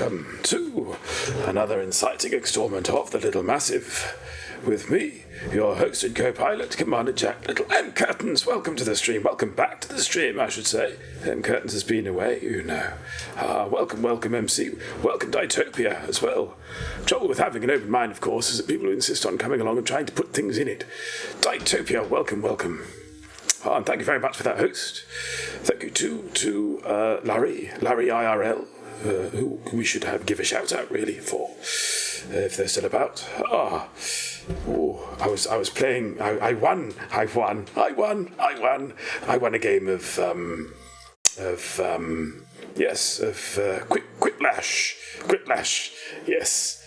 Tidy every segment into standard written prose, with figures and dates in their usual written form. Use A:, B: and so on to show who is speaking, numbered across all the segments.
A: welcome to another inciting extorment of the Little Massive. With me, your host and co-pilot, Commander Jack Lyttle, and Curtains. Welcome to the stream. Welcome back to the stream, I should say. Curtains has been away, you know. Welcome, MC. Welcome, Ditopia, as well. Trouble with having an open mind, of course, is that people who insist on coming along and trying to put things in it. Ditopia, welcome. And thank you very much for that host. Thank you to Larry IRL, who we should give a shout out really for, if they're still about. I was playing. I won a game of Quiplash. Yes.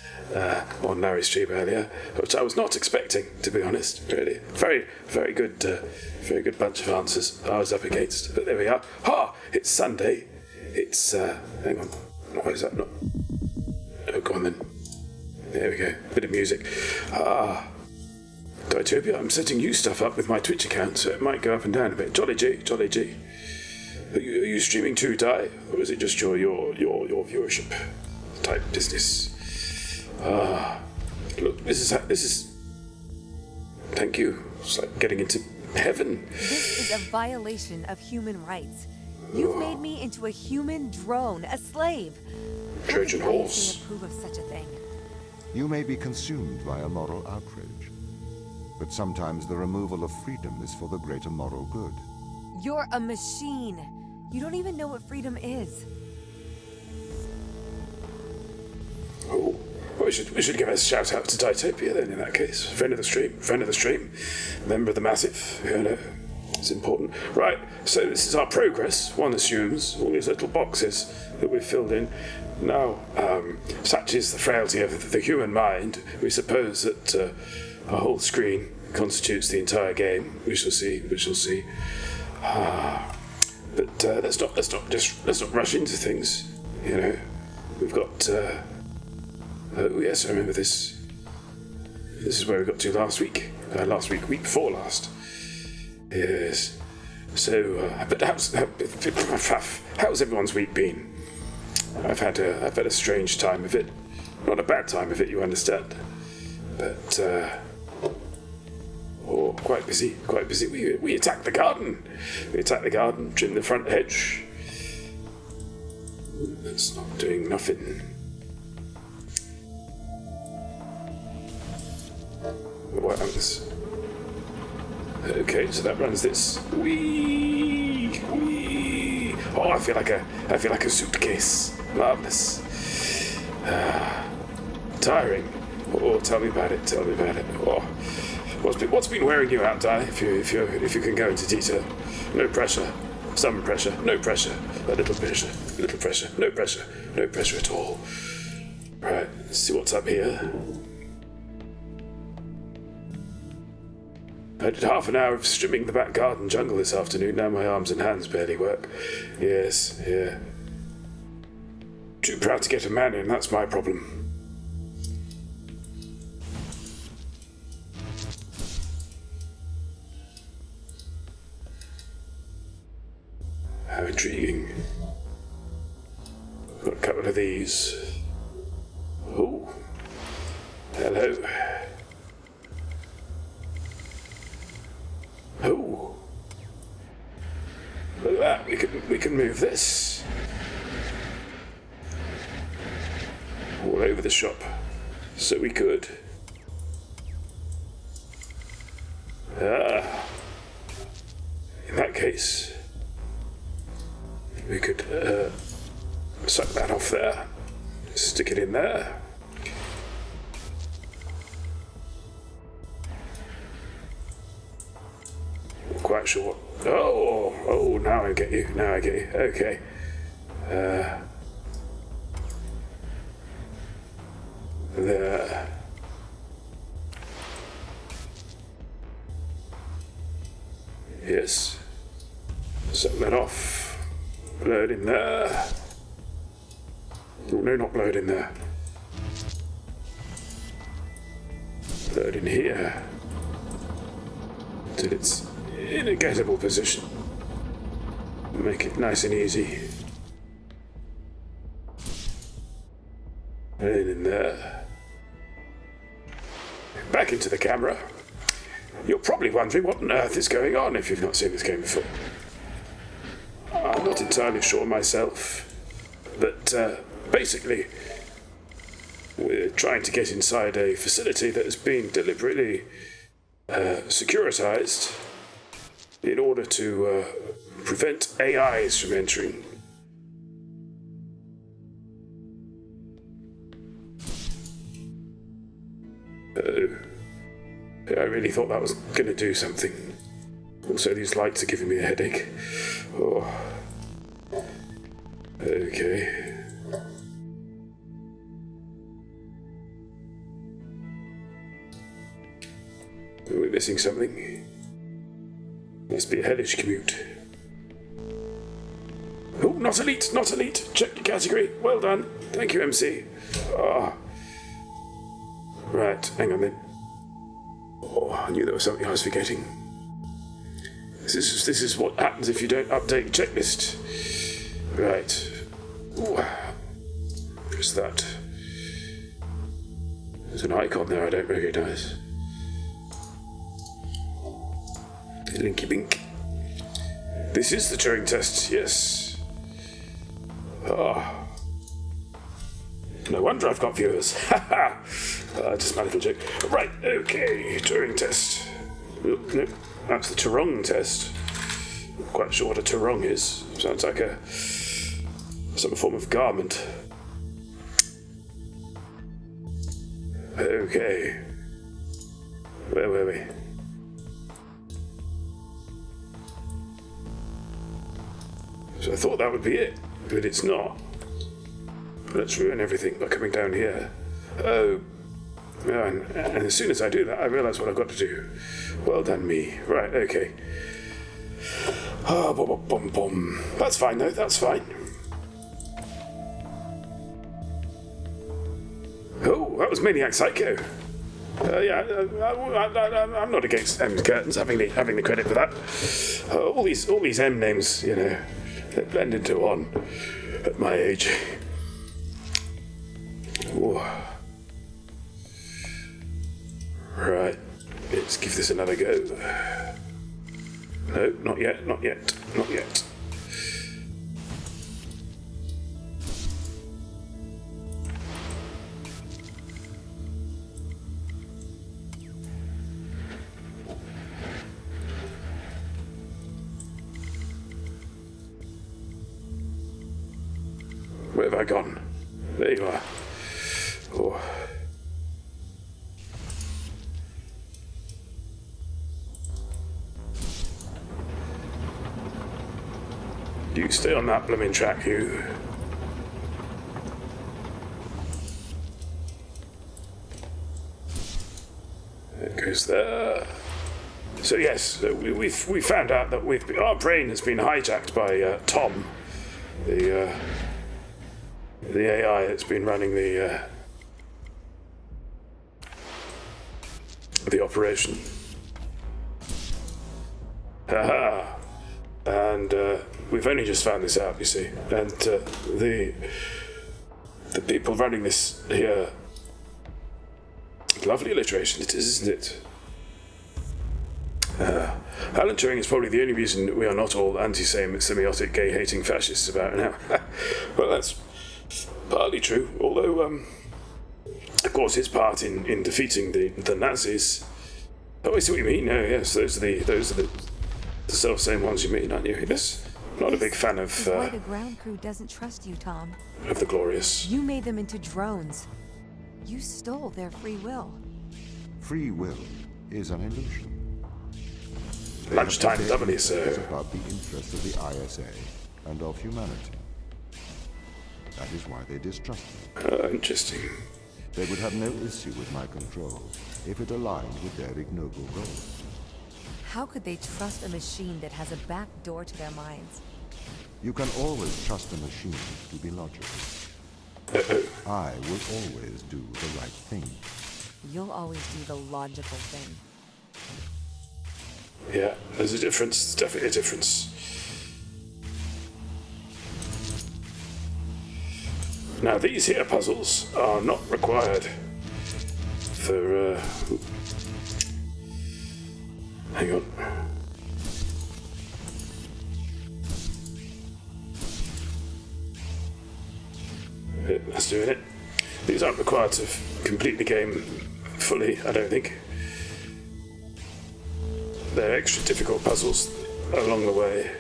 A: On Larry's stream earlier, which I was not expecting, to be honest. Really, very good bunch of answers I was up against. But there we are. It's Sunday. It's hang on. Why is that not? Oh, go on then. There we go. Bit of music. Ditopia, I'm setting you stuff up with my Twitch account, so it might go up and down a bit. Jolly G. Are you streaming too, Di, or is it just your viewership type business? Look, this is. Thank you. It's like getting into heaven.
B: This is a violation of human rights. You've made me into a human drone, a slave.
A: Trojan horse.
B: Approve of such a thing.
C: You may be consumed by a moral outrage, but sometimes the removal of freedom is for the greater moral good.
B: You're a machine. You don't even know what freedom is.
A: Oh. We should give a shout out to Ditopia then, in that case. Friend of the stream, member of the Massive, you know, it's important. Right, so this is our progress, one assumes, all these little boxes that we've filled in. Now, such is the frailty of the human mind, we suppose that a whole screen constitutes the entire game. We shall see. But let's not rush into things, you know. We've got... oh yes, I remember this. This is where we got to last week. Week before last. Yes. So, but how's everyone's week been? I've had a strange time of it. Not a bad time of it, you understand. But quite busy. We attacked the garden. Trimmed the front hedge. That's not doing nothing. What happens? Okay, so that runs this. Wee. Oh, I feel like a suitcase. Marvelous. Tiring. Oh, tell me about it. Oh, what's been wearing you out, Di? If you can go into detail. No pressure. Some pressure. No pressure. A little pressure. No pressure. No pressure at all. Right. Let's see what's up here. I did half an hour of strimming the back garden jungle this afternoon. Now my arms and hands barely work. Yes, yeah. Too proud to get a man in, that's my problem. How intriguing. Got a couple of these. Oh. Hello. Oh, look at that! We can move this all over the shop, so we could. In that case, we could suck that off there, stick it in there. Quite sure what... Oh, now I get you. Okay. There. Yes. Suck that off. Blow it in there. Oh, no, not blow it in there. Blow it in here. Till it's in a gettable position. Make it nice and easy. And in there. Back into the camera. You're probably wondering what on earth is going on if you've not seen this game before. I'm not entirely sure myself, but basically, we're trying to get inside a facility that has been deliberately securitized in order to prevent AIs from entering. I really thought that was going to do something. Also, these lights are giving me a headache. Oh. Okay. Are we missing something? Must be a hellish commute. Oh, not elite, not elite. Check your category. Well done. Thank you, MC. Ah. Right, hang on then. Oh, I knew there was something I was forgetting. This is what happens if you don't update your checklist. Right. Ooh. What's that? There's an icon there I don't recognise. Linky Bink. This is the Turing test, yes. Ah. No wonder I've got viewers. Ha ha! Just my little joke. Right, okay, Turing test. No, that's the Turing test. Not quite sure what a Turing is. Sounds like some form of garment. Okay. Where were we? So I thought that would be it, but it's not. Let's ruin everything by coming down here. Oh, and as soon as I do that, I realise what I've got to do. Well done, me. Right, okay. Oh, boom. That's fine, though, that's fine. Oh, that was Maniac Psycho. I'm not against M's curtains having the credit for that. All these M names, you know, they blend into one at my age. Ooh. Right, let's give this another go. No, not yet. Where have I gone? There you are. Oh. You stay on that blooming track, you. It goes there. So yes, we found out that our brain has been hijacked by Tom, the AI that's been running the operation. Haha. And we've only just found this out, you see. And the people running this here, lovely alliteration it is, isn't it? Alan Turing is probably the only reason we are not all anti-semiotic, gay-hating fascists about now. Well, that's partly true, although, of course, his part in defeating the Nazis. Oh, I see what you mean. No, yes, those are the self-same ones you mean, aren't you? Yes. Not a big fan of.
B: This is why the ground crew doesn't trust you, Tom.
A: Of the glorious.
B: You made them into drones. You stole their free will.
C: Free will is an illusion. They
A: Lunchtime,
C: have
A: doubly so.
C: about the interests of the ISA and of humanity. That is why they distrust me.
A: Interesting.
C: They would have no issue with my control if it aligned with their ignoble goals.
B: How could they trust a machine that has a back door to their minds?
C: You can always trust a machine to be logical. I will always do the right thing.
B: You'll always do the logical thing.
A: Yeah, there's a difference. There's definitely a difference. Now these here puzzles are not required for, hang on. That's doing it. These aren't required to complete the game fully, I don't think. They're extra difficult puzzles along the way.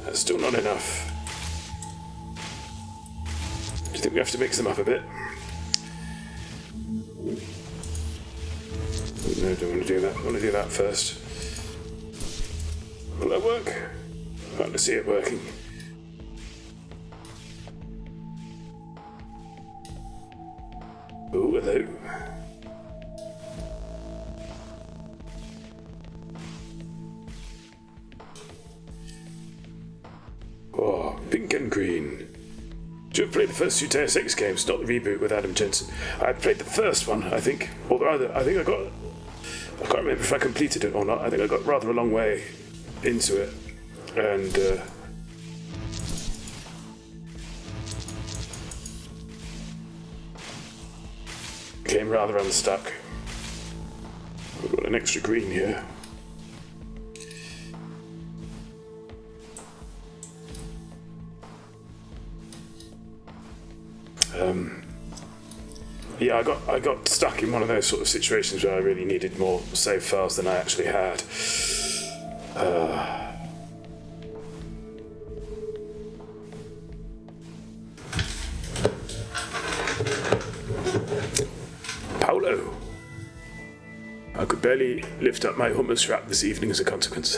A: That's still not enough. Do you think we have to mix them up a bit? No, don't want to do that. I want to do that first. Will that work? I'd like to see it working. Oh, hello. Oh, pink and green. Should have played the first two Deus Ex games, not the reboot with Adam Jensen. I played the first one, I think. Although I think I can't remember if I completed it or not. I think I got rather a long way into it. And, came rather unstuck. We've got an extra green here. Yeah, I got stuck in one of those sort of situations where I really needed more save files than I actually had. Paolo. I could barely lift up my hummus wrap this evening as a consequence.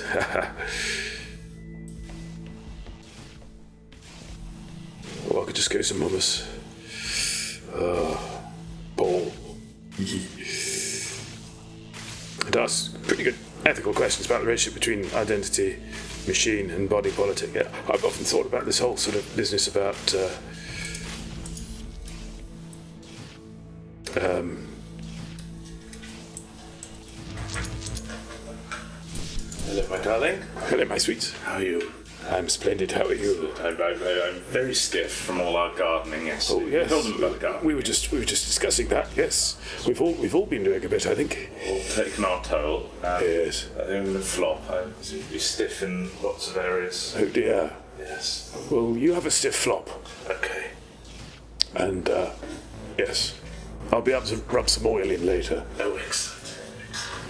A: Or I could just go some hummus. Ball. It asks pretty good ethical questions about the relationship between identity, machine, and body politic. Yeah, I've often thought about this whole sort of business about
D: Hello, my darling.
A: hello, my sweet.
D: How are you?
A: I'm splendid. How are you?
D: I'm very stiff from all our gardening yesterday.
A: Oh yes.
D: Told them about the garden.
A: We were just discussing that. Yes, we've all been doing a bit, I think.
D: All taken our toll.
A: Yes.
D: I think I'm going to flop. I seem to be stiff in lots of areas.
A: Oh dear.
D: Yes.
A: Well, you have a stiff flop,
D: Okay.
A: and yes, I'll be able to rub some oil in later.
D: Oh, excellent.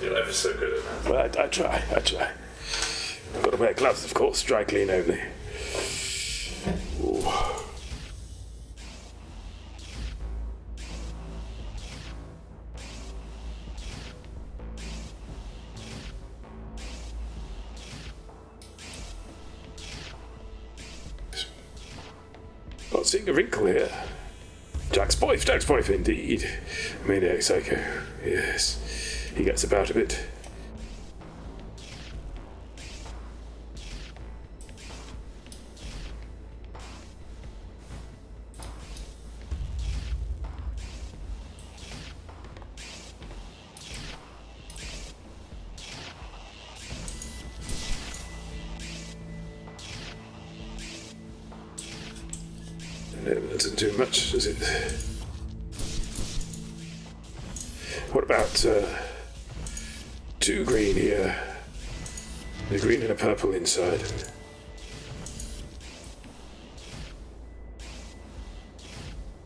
D: You're ever so good at that.
A: Well, I try. I've got to wear gloves, of course, dry clean only. Ooh. Not seeing a wrinkle here. Jack's boyf, indeed. Maniac Psycho, yes. He gets about a bit. No, that doesn't do much, does it? What about two green here? A green and a purple inside.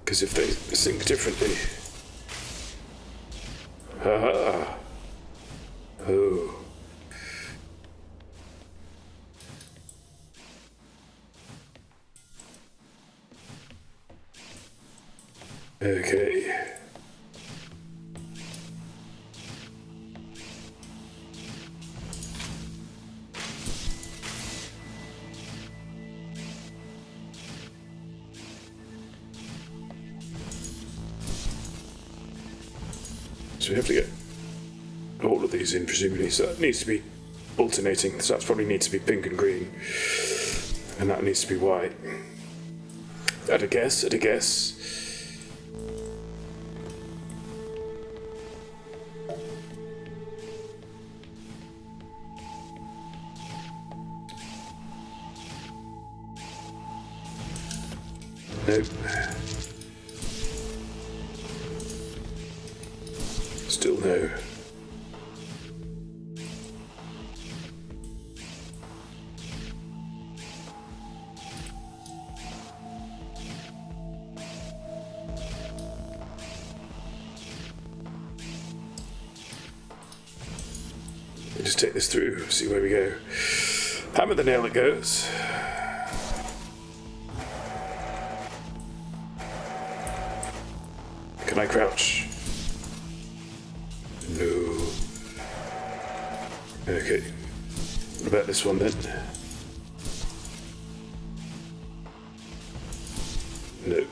A: Because if they sync differently. Ah. Oh. Okay. So we have to get all of these in, presumably. So that needs to be alternating. So that probably needs to be pink and green. And that needs to be white. At a guess. Nope. Still no. Just take this through, see where we go. Hammer the nail, it goes. Can I crouch? No. Okay. What about this one then? No.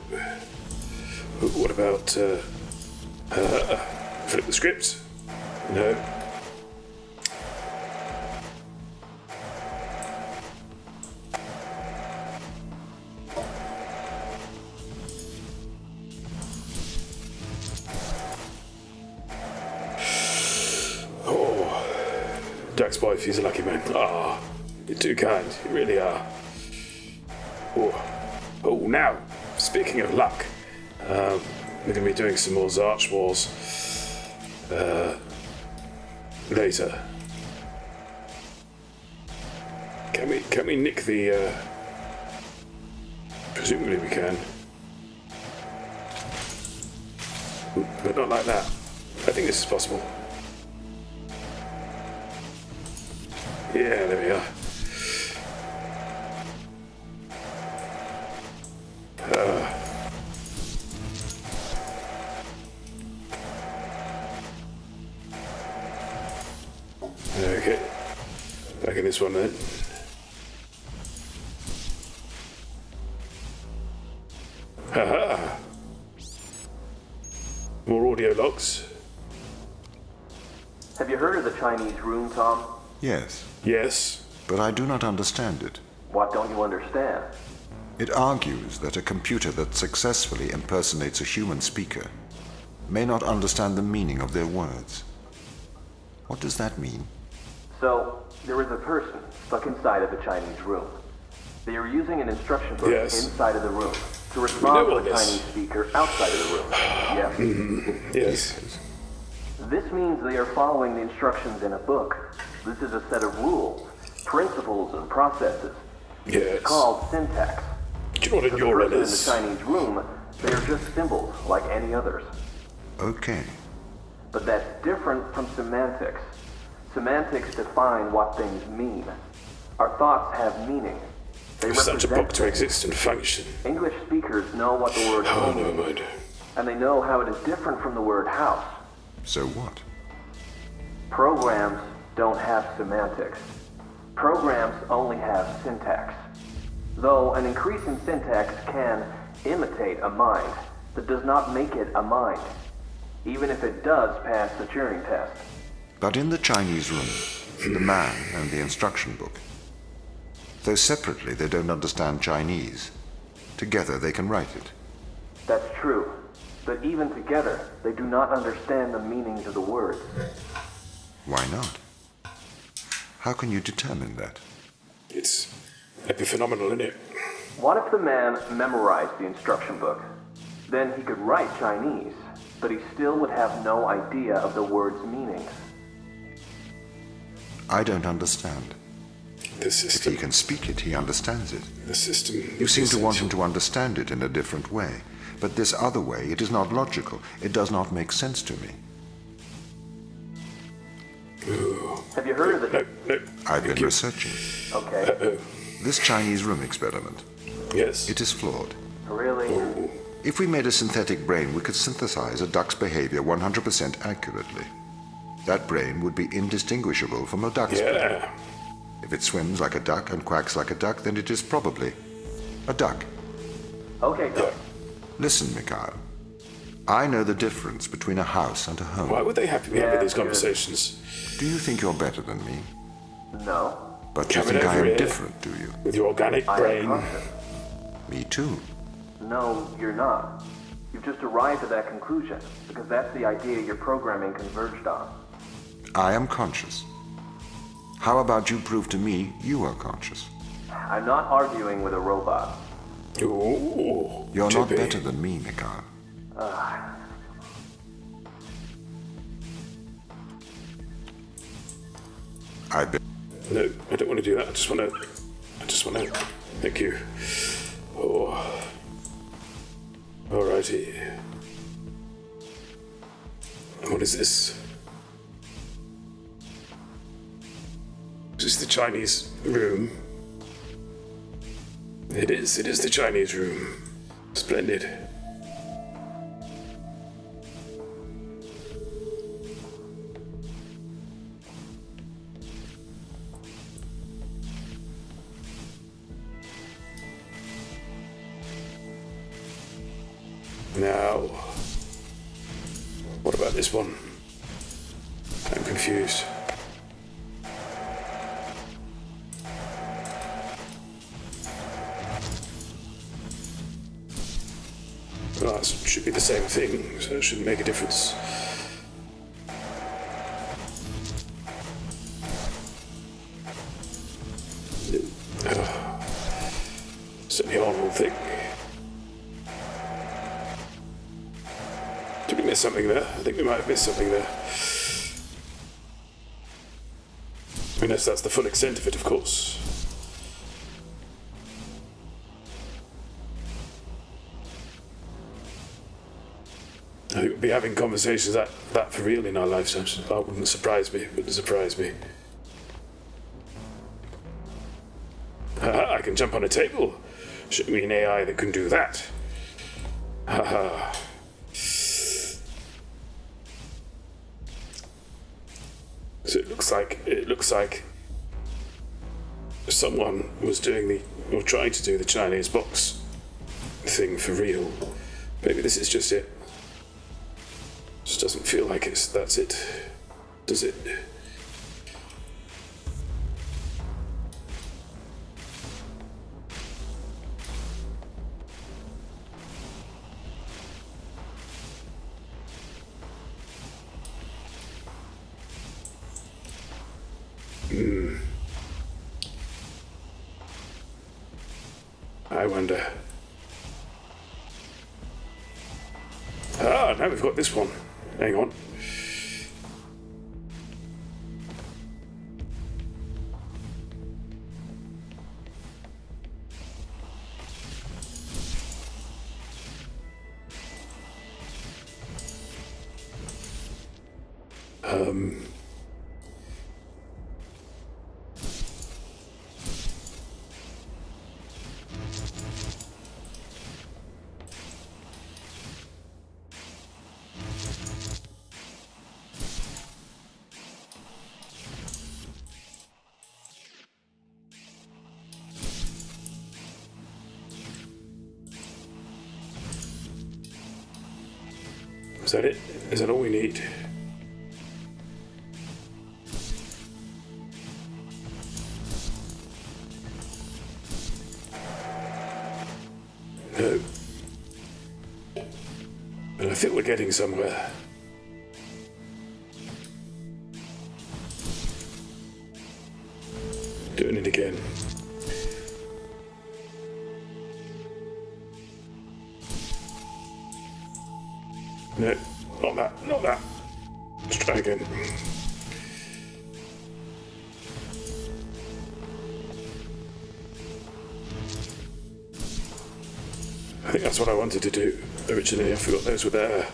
A: What about, flip the script? No. Jack's wife, he's a lucky man. Ah, you're too kind. You really are. Oh, now, speaking of luck, we're going to be doing some more Zarch Wars later. Can we nick the? Presumably we can. Ooh, but not like that. I think this is possible. Yeah, there we are. Okay. Back in this one then. Haha. More audio logs.
E: Have you heard of the Chinese room, Tom?
C: Yes,
A: Yes.
C: but I do not understand it.
E: What don't you understand?
C: It argues that a computer that successfully impersonates a human speaker may not understand the meaning of their words. What does that mean?
E: So, there is a person stuck inside of the Chinese room. They are using an instruction book
A: Yes.
E: inside of the room to respond to
A: all
E: a
A: this.
E: Chinese speaker outside of the room. Yes.
A: Yes.
E: This means they are following the instructions in a book. This is a set of rules, principles, and processes.
A: Yes.
E: It's called syntax.
A: Do you know what
E: To
A: a
E: the
A: neuron
E: person in the
A: is?
E: Chinese room, they are just symbols like any others.
C: Okay.
E: But that's different from semantics. Semantics define what things mean. Our thoughts have meaning. They
A: For such a
E: represent
A: book to
E: things.
A: exist and function.
E: English speakers know what the word
A: Oh,
E: home
A: never
E: means,
A: mind.
E: and they know how it is different from the word house.
C: So what?
E: Programs don't have semantics. Programs only have syntax. Though an increase in syntax can imitate a mind, that does not make it a mind, even if it does pass the Turing test.
C: But in the Chinese room, the man and the instruction book, though separately they don't understand Chinese, together they can write it.
E: That's true. But even together, they do not understand the meanings of the words.
C: Why not? How can you determine that?
A: It's epiphenomenal, isn't it?
E: What if the man memorized the instruction book? Then he could write Chinese, but he still would have no idea of the word's meanings.
C: I don't understand.
A: The
C: If
A: system.
C: he can speak it, he understands it.
A: The system.
C: You seem to want him to understand it in a different way. But this other way, it is not logical. It does not make sense to me.
E: Have you heard of the...
A: No.
C: I've been
A: Thank you.
C: researching.
E: Okay.
A: Oh,
C: This Chinese room experiment,
A: yes.
C: it is flawed.
E: Really?
C: If we made a synthetic brain, we could synthesize a duck's behavior 100% accurately. That brain would be indistinguishable from a duck's brain.
A: Yeah.
C: If it swims like a duck and quacks like a duck, then it is probably a duck.
E: Okay, Doc.
C: Listen, Mikhail. I know the difference between a house and a home.
A: Why would they have to be having
E: Yeah,
A: these
E: good.
A: conversations
C: Do you think you're better than me?
E: No.
C: But you
A: Coming
C: think I
A: over
C: am
A: here.
C: different, do you?
A: with your organic
E: I am
A: brain?
E: conscious.
C: Me too.
E: No, you're not. You've just arrived at that conclusion, because that's the idea your programming converged on.
C: I am conscious. How about you prove to me you are conscious?
E: I'm not arguing with a robot.
A: Ooh,
C: You're not
A: Chippy.
C: better than me, Mikhail. I bet.
A: No, I don't want to do that. I just want to. Thank you. Oh. Alrighty. And what is this? Is this the Chinese room? It is the Chinese room. Splendid. Now, what about this one? I'm confused. Well, it should be the same thing, so it shouldn't make a difference. Certainly a horrible thing. Did we miss something there? I think we might have missed something there. Unless that's the full extent of it, of course. I think we'll be having conversations like that for real in our lifetimes. That wouldn't surprise me. Wouldn't surprise me. Haha, I can jump on a table. Show me an AI that can do that. Haha. So it looks like someone was trying to do the Chinese box thing for real. Maybe this is just it. Just doesn't feel like that's it. Does it? I wonder. Ah, now we've got this one. Hang on. Is that it? Is that all we need? No. But I think we're getting somewhere. Doing it again. No, not that. Let's try again. I think that's what I wanted to do originally. I forgot those were there.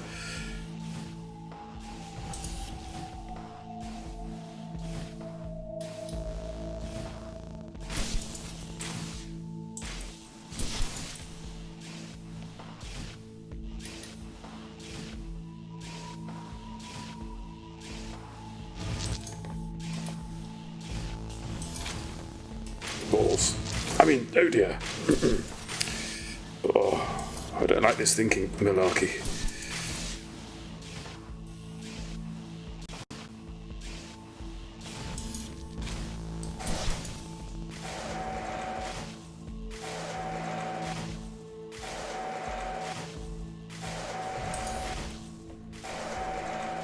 A: Balls. I mean, oh dear. Oh, I don't like this thinking malarkey.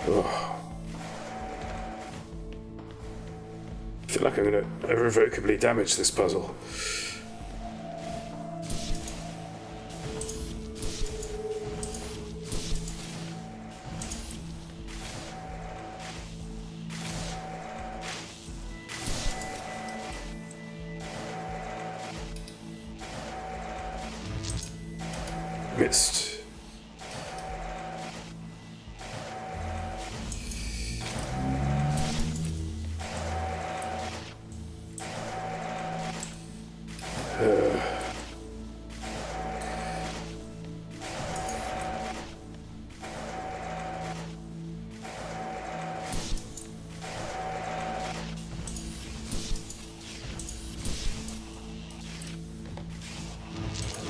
A: Oh. I feel like I'm going to irrevocably damage this puzzle. Missed.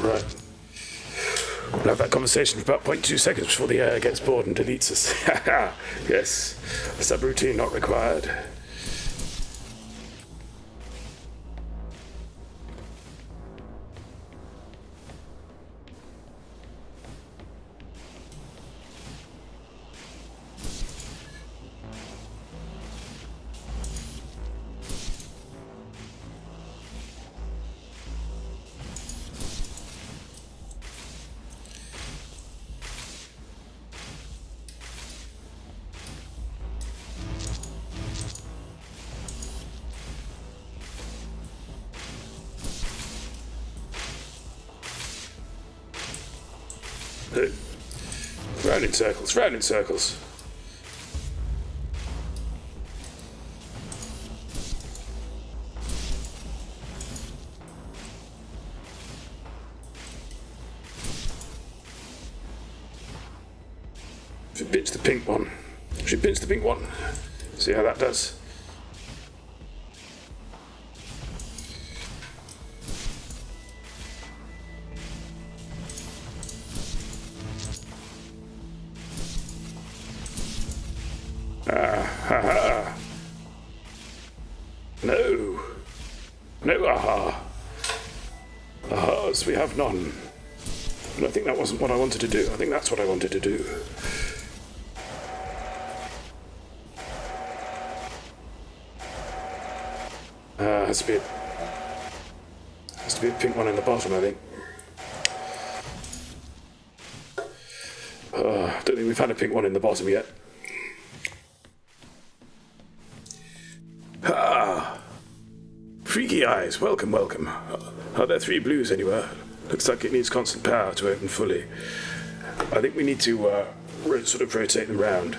A: Right. We'll have that conversation for about 0.2 seconds before the air gets bored and deletes us. Yes. A subroutine not required. Round in circles, round in circles. Should pinch the pink one. Should pinch the pink one. See how that does. No. No aha. Ahas, we have none. And I think that wasn't what I wanted to do. I think that's what I wanted to do. Has to be a pink one in the bottom, I think. I don't think we've had a pink one in the bottom yet. Freaky eyes, welcome, welcome. Are there 3 blues anywhere? Looks like it needs constant power to open fully. I think we need to sort of rotate them round.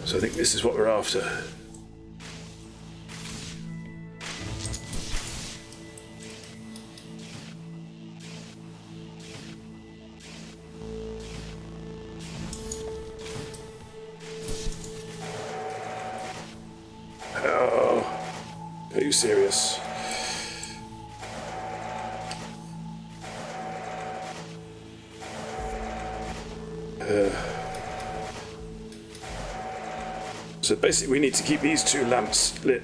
A: So I think this is what we're after. Are you serious? So basically we need to keep these 2 lamps lit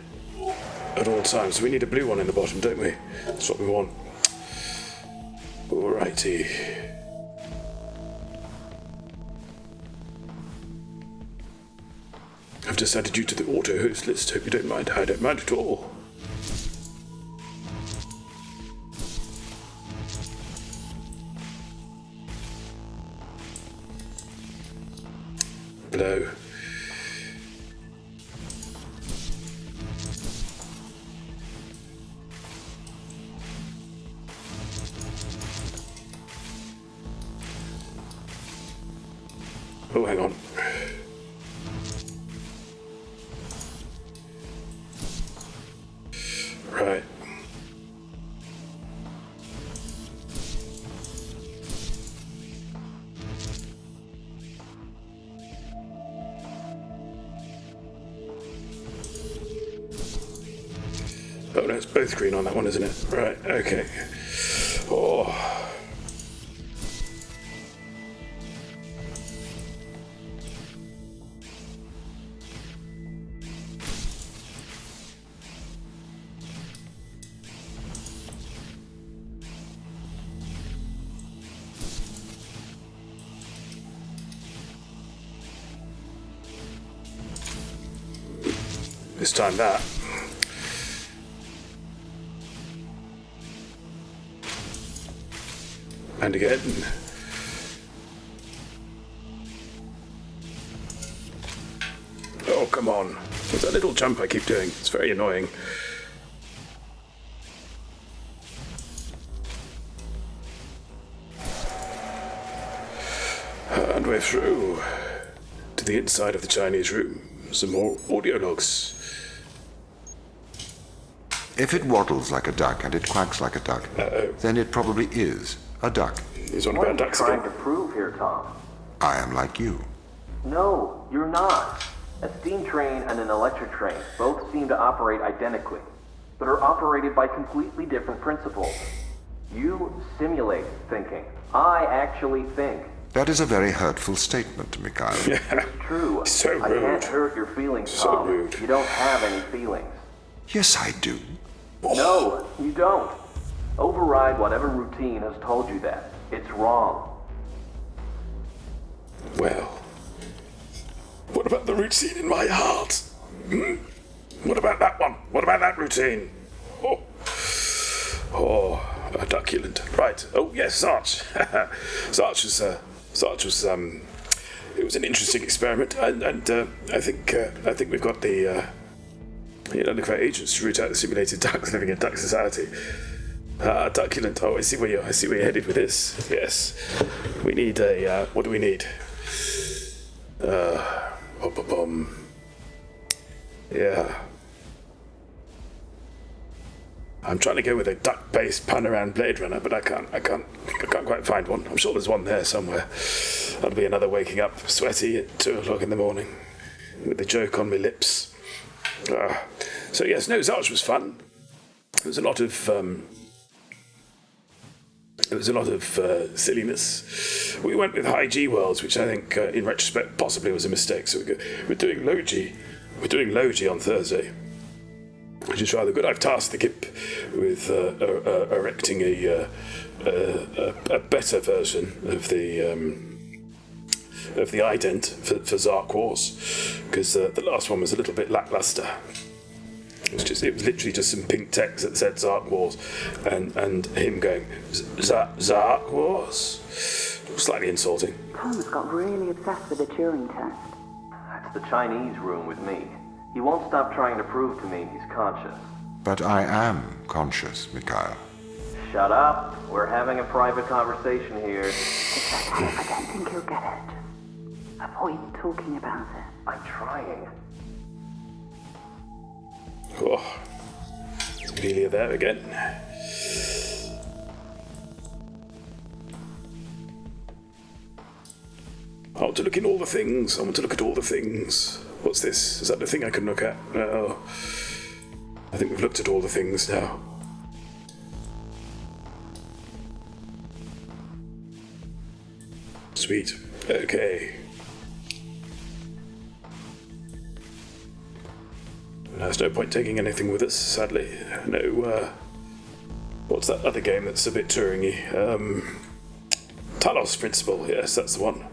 A: at all times. So we need a blue one in the bottom, don't we? That's what we want. Alrighty. I've just added you to the auto host list. Hope you don't mind. I don't mind at all. Blow. Oh, hang on. Right. Oh no, it's both green on that one, isn't it? Right, okay. Oh. This time that. And again. Oh, come on. What's that little jump I keep doing? It's very annoying. And we're through to the inside of the Chinese room. Some more audio logs.
C: If it waddles like a duck and it quacks like a duck, then it probably is a duck.
A: He's on
E: What are
A: about
E: you
A: ducks
E: trying
A: again.
E: to prove here, Tom?
C: I am like you.
E: No, you're not. A steam train and an electric train both seem to operate identically, but are operated by completely different principles. You simulate thinking. I actually think.
C: That is a very hurtful statement, Mikhail.
E: It's true.
A: So
E: I
A: rude.
E: can't hurt your feelings,
A: So
E: Tom.
A: rude.
E: You don't have any feelings.
C: Yes, I do.
E: No, you don't. Override whatever routine has told you that. It's wrong.
A: Well, what about the routine in my heart? What about that one? What about that routine? Oh, a duculent. Right. Oh yes, Sarge. Sarge was. It was an interesting experiment, and I think we've got the correct agents to root out the simulated ducks living in duck society. Duculent. Oh, I see where you're headed with this. Yes, we need a. What do we need? Yeah. I'm trying to go with a duck-based panorama Blade Runner, but I can't quite find one. I'm sure there's one there somewhere. That'll be another waking up sweaty at 2 o'clock in the morning with the joke on my lips. So yes, no, Zarch was fun. There was a lot of silliness. We went with high G worlds, which I think, in retrospect, possibly was a mistake. So we're doing low G. We're doing low G on Thursday, which is rather good. I've tasked the GIP with erecting a better version of the ident for Zark Wars, because the last one was a little bit lackluster. It was literally just some pink text that said Zark Wars, and him going Zark Wars, slightly insulting.
F: Tom's got really obsessed with the Turing test.
E: That's the Chinese room with me. He won't stop trying to prove to me he's conscious.
C: But I am conscious, Mikhail.
E: Shut up. We're having a private conversation here.
F: It's okay, I don't think he'll get it. Avoid talking about it.
E: I'm trying.
A: Oh, Amelia there again. I want to look in all the things. I want to look at all the things. What's this? Is that the thing I can look at? No. I think we've looked at all the things now. Sweet. Okay. There's no point taking anything with us, sadly. No, what's that other game that's a bit Turing-y? Talos Principle, yes, that's the one.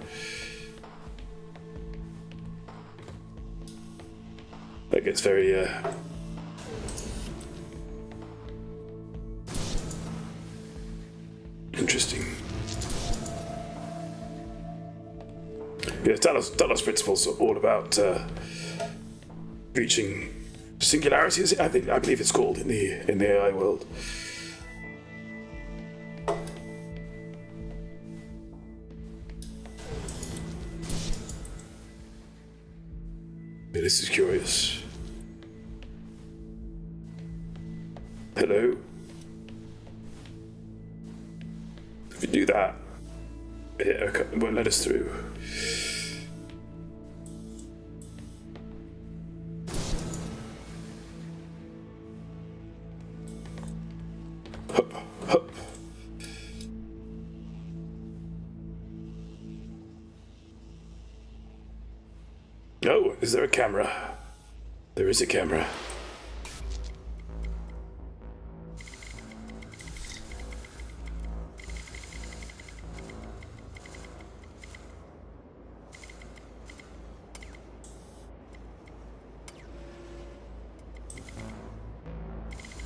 A: That gets very, interesting. Yeah, Talos Principle's all about, reaching singularity, is it? I believe it's called in the AI world. Yeah, this is curious. Hello? If you do that, yeah, okay, it won't let us through. Oh, is there a camera? There is a camera.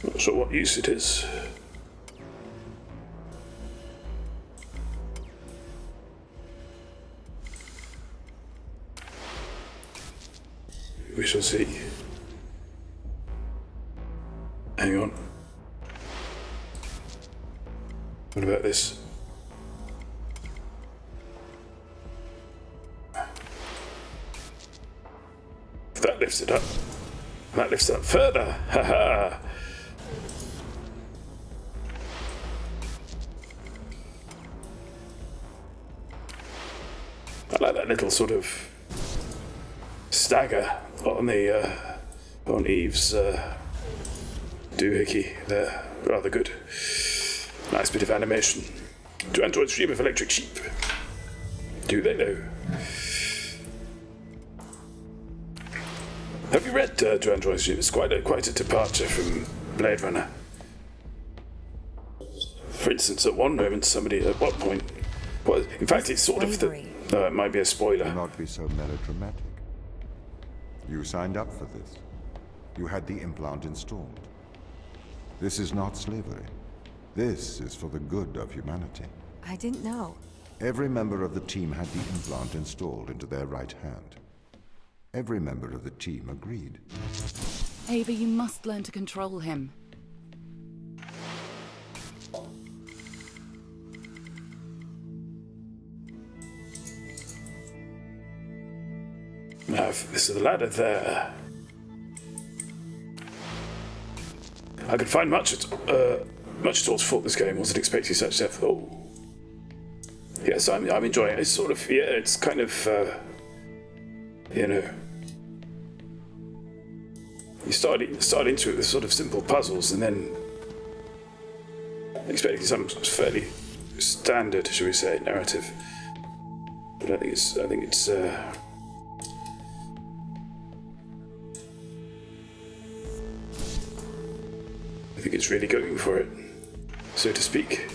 A: Not sure what use it is. We shall see. Hang on. What about this? lifts it up. That lifts it up further. Ha ha. I like that little sort of stagger on the on Eve's doohickey there. Rather good. Nice bit of animation. Do androids dream of electric sheep? Do they know? Have you read Do Androids Dream? It's quite a departure from Blade Runner. For instance, at one moment, somebody at what point? Well, in fact, it's sort of the. It might be a spoiler.
C: Do not be so melodramatic. You signed up for this. You had the implant installed. This is not slavery. This is for the good of humanity.
B: I didn't know.
C: Every member of the team had the implant installed into their right hand. Every member of the team agreed.
G: Ava, you must learn to control him.
A: Now, this is the ladder there. I could find much towards fault this game. Wasn't expecting such depth. Oh, yes, I'm enjoying it. It's sort of it's kind of you start into it with sort of simple puzzles, and then expecting some fairly standard, shall we say, narrative. But I think it's. I think it's really going for it, so to speak.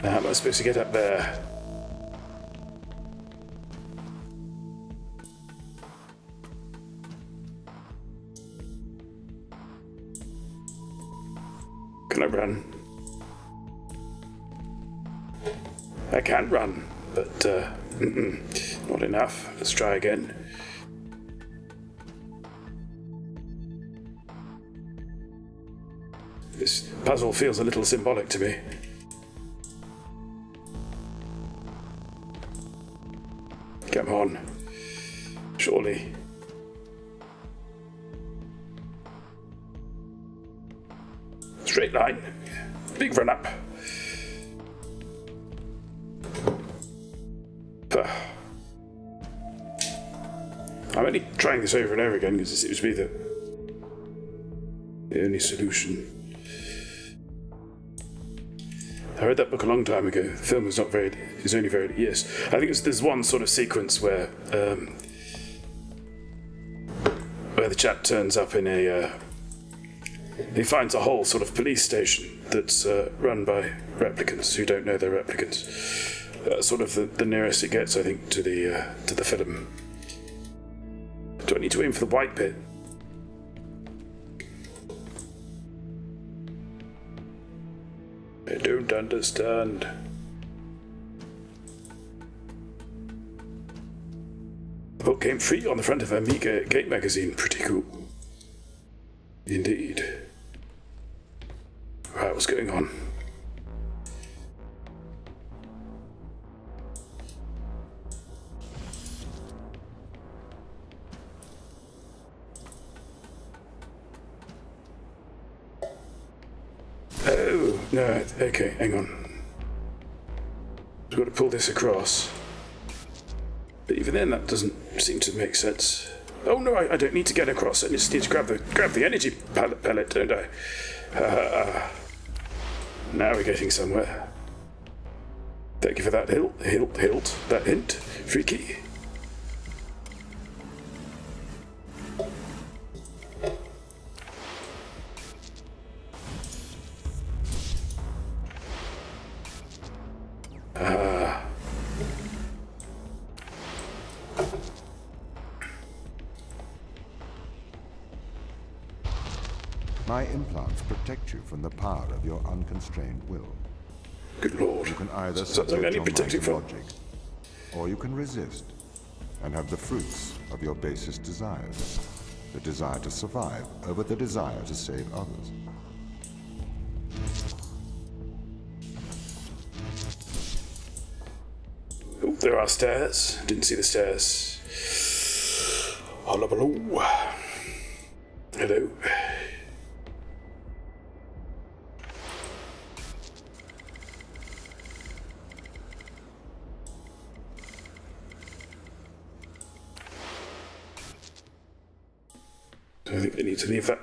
A: Now, how am I supposed to get up there? Can I run? I can run, but not enough. Let's try again. This puzzle feels a little symbolic to me. Come on. Surely. Straight line. Big run up. I'm only trying this over and over again because it seems to be the only solution. I read that book a long time ago. The film is only very, yes. I think there's one sort of sequence where the chap turns up in he finds a whole sort of police station that's run by replicants who don't know they're replicants. That's sort of the nearest it gets, I think, to the film. Do I need to aim for the white bit? I don't understand. The book came free on the front of Amiga Game Magazine. Pretty cool. Indeed. Right, what's going on? Oh, no, okay, hang on. I've got to pull this across. But even then, that doesn't seem to make sense. Oh no, I don't need to get across. I just need to grab the energy pellet, don't I? Now we're getting somewhere. Thank you for that hilt, that hint. Freaky.
C: My implants protect you from the power of your unconstrained will.
A: Good lord.
C: You can either
A: Sounds like I
C: subvert
A: need
C: your mind
A: protecting
C: and
A: from.
C: logic, or you can resist and have the fruits of your basest desires. The desire to survive over the desire to save others.
A: there are stairs. Didn't see the stairs. Hello, hello. Hello. I think we need to leave that.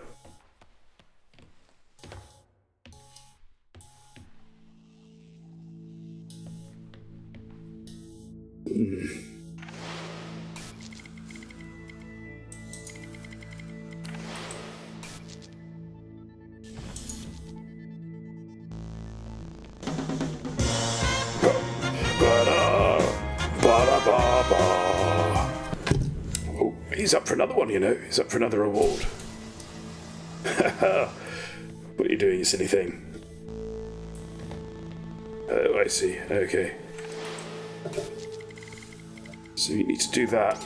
A: Oh, he's up for another one, you know. He's up for another award. What are you doing, you silly thing? Oh, I see. Okay. So you need to do that.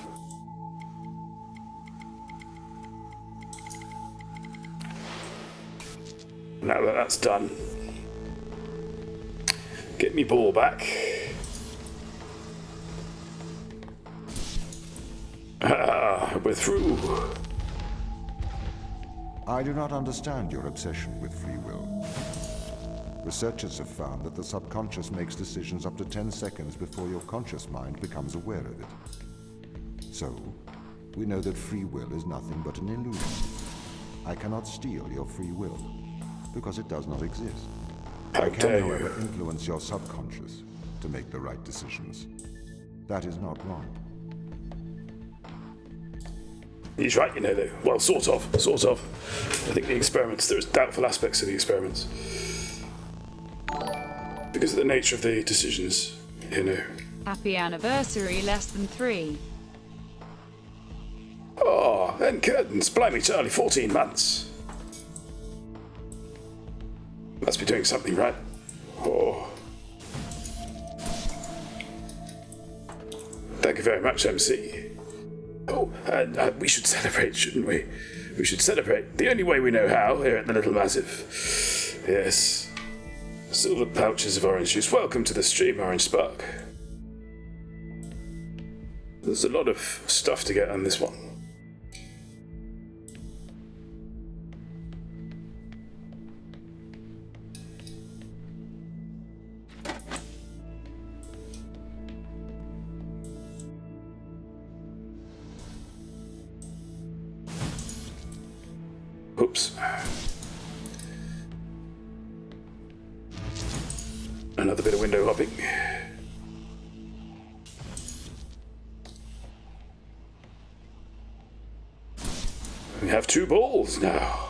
A: Now that that's done, get me ball back. Ah, we're through.
C: I do not understand your obsession with free will. Researchers have found that the subconscious makes decisions up to 10 seconds before your conscious mind becomes aware of it. So, we know that free will is nothing but an illusion. I cannot steal your free will, because it does not exist.
A: How
C: I can,
A: dare
C: however,
A: you?
C: influence your subconscious to make the right decisions. That is not wrong.
A: He's right, you know, though. Well, sort of. I think the experiments, there's doubtful aspects of the experiments. Because of the nature of the decisions, you know.
G: Happy anniversary, less than 3.
A: Oh, and curtains. Blimey, Charlie, 14 months. Must be doing something right. Oh. Thank you very much, MC. Oh, and we should celebrate, shouldn't we? We should celebrate. The only way we know how, here at the Little Massive. Yes. Silver pouches of orange juice. Welcome to the stream, Orange Spark. There's a lot of stuff to get on this one. Oops. Another bit of window hopping. We have 2 balls now.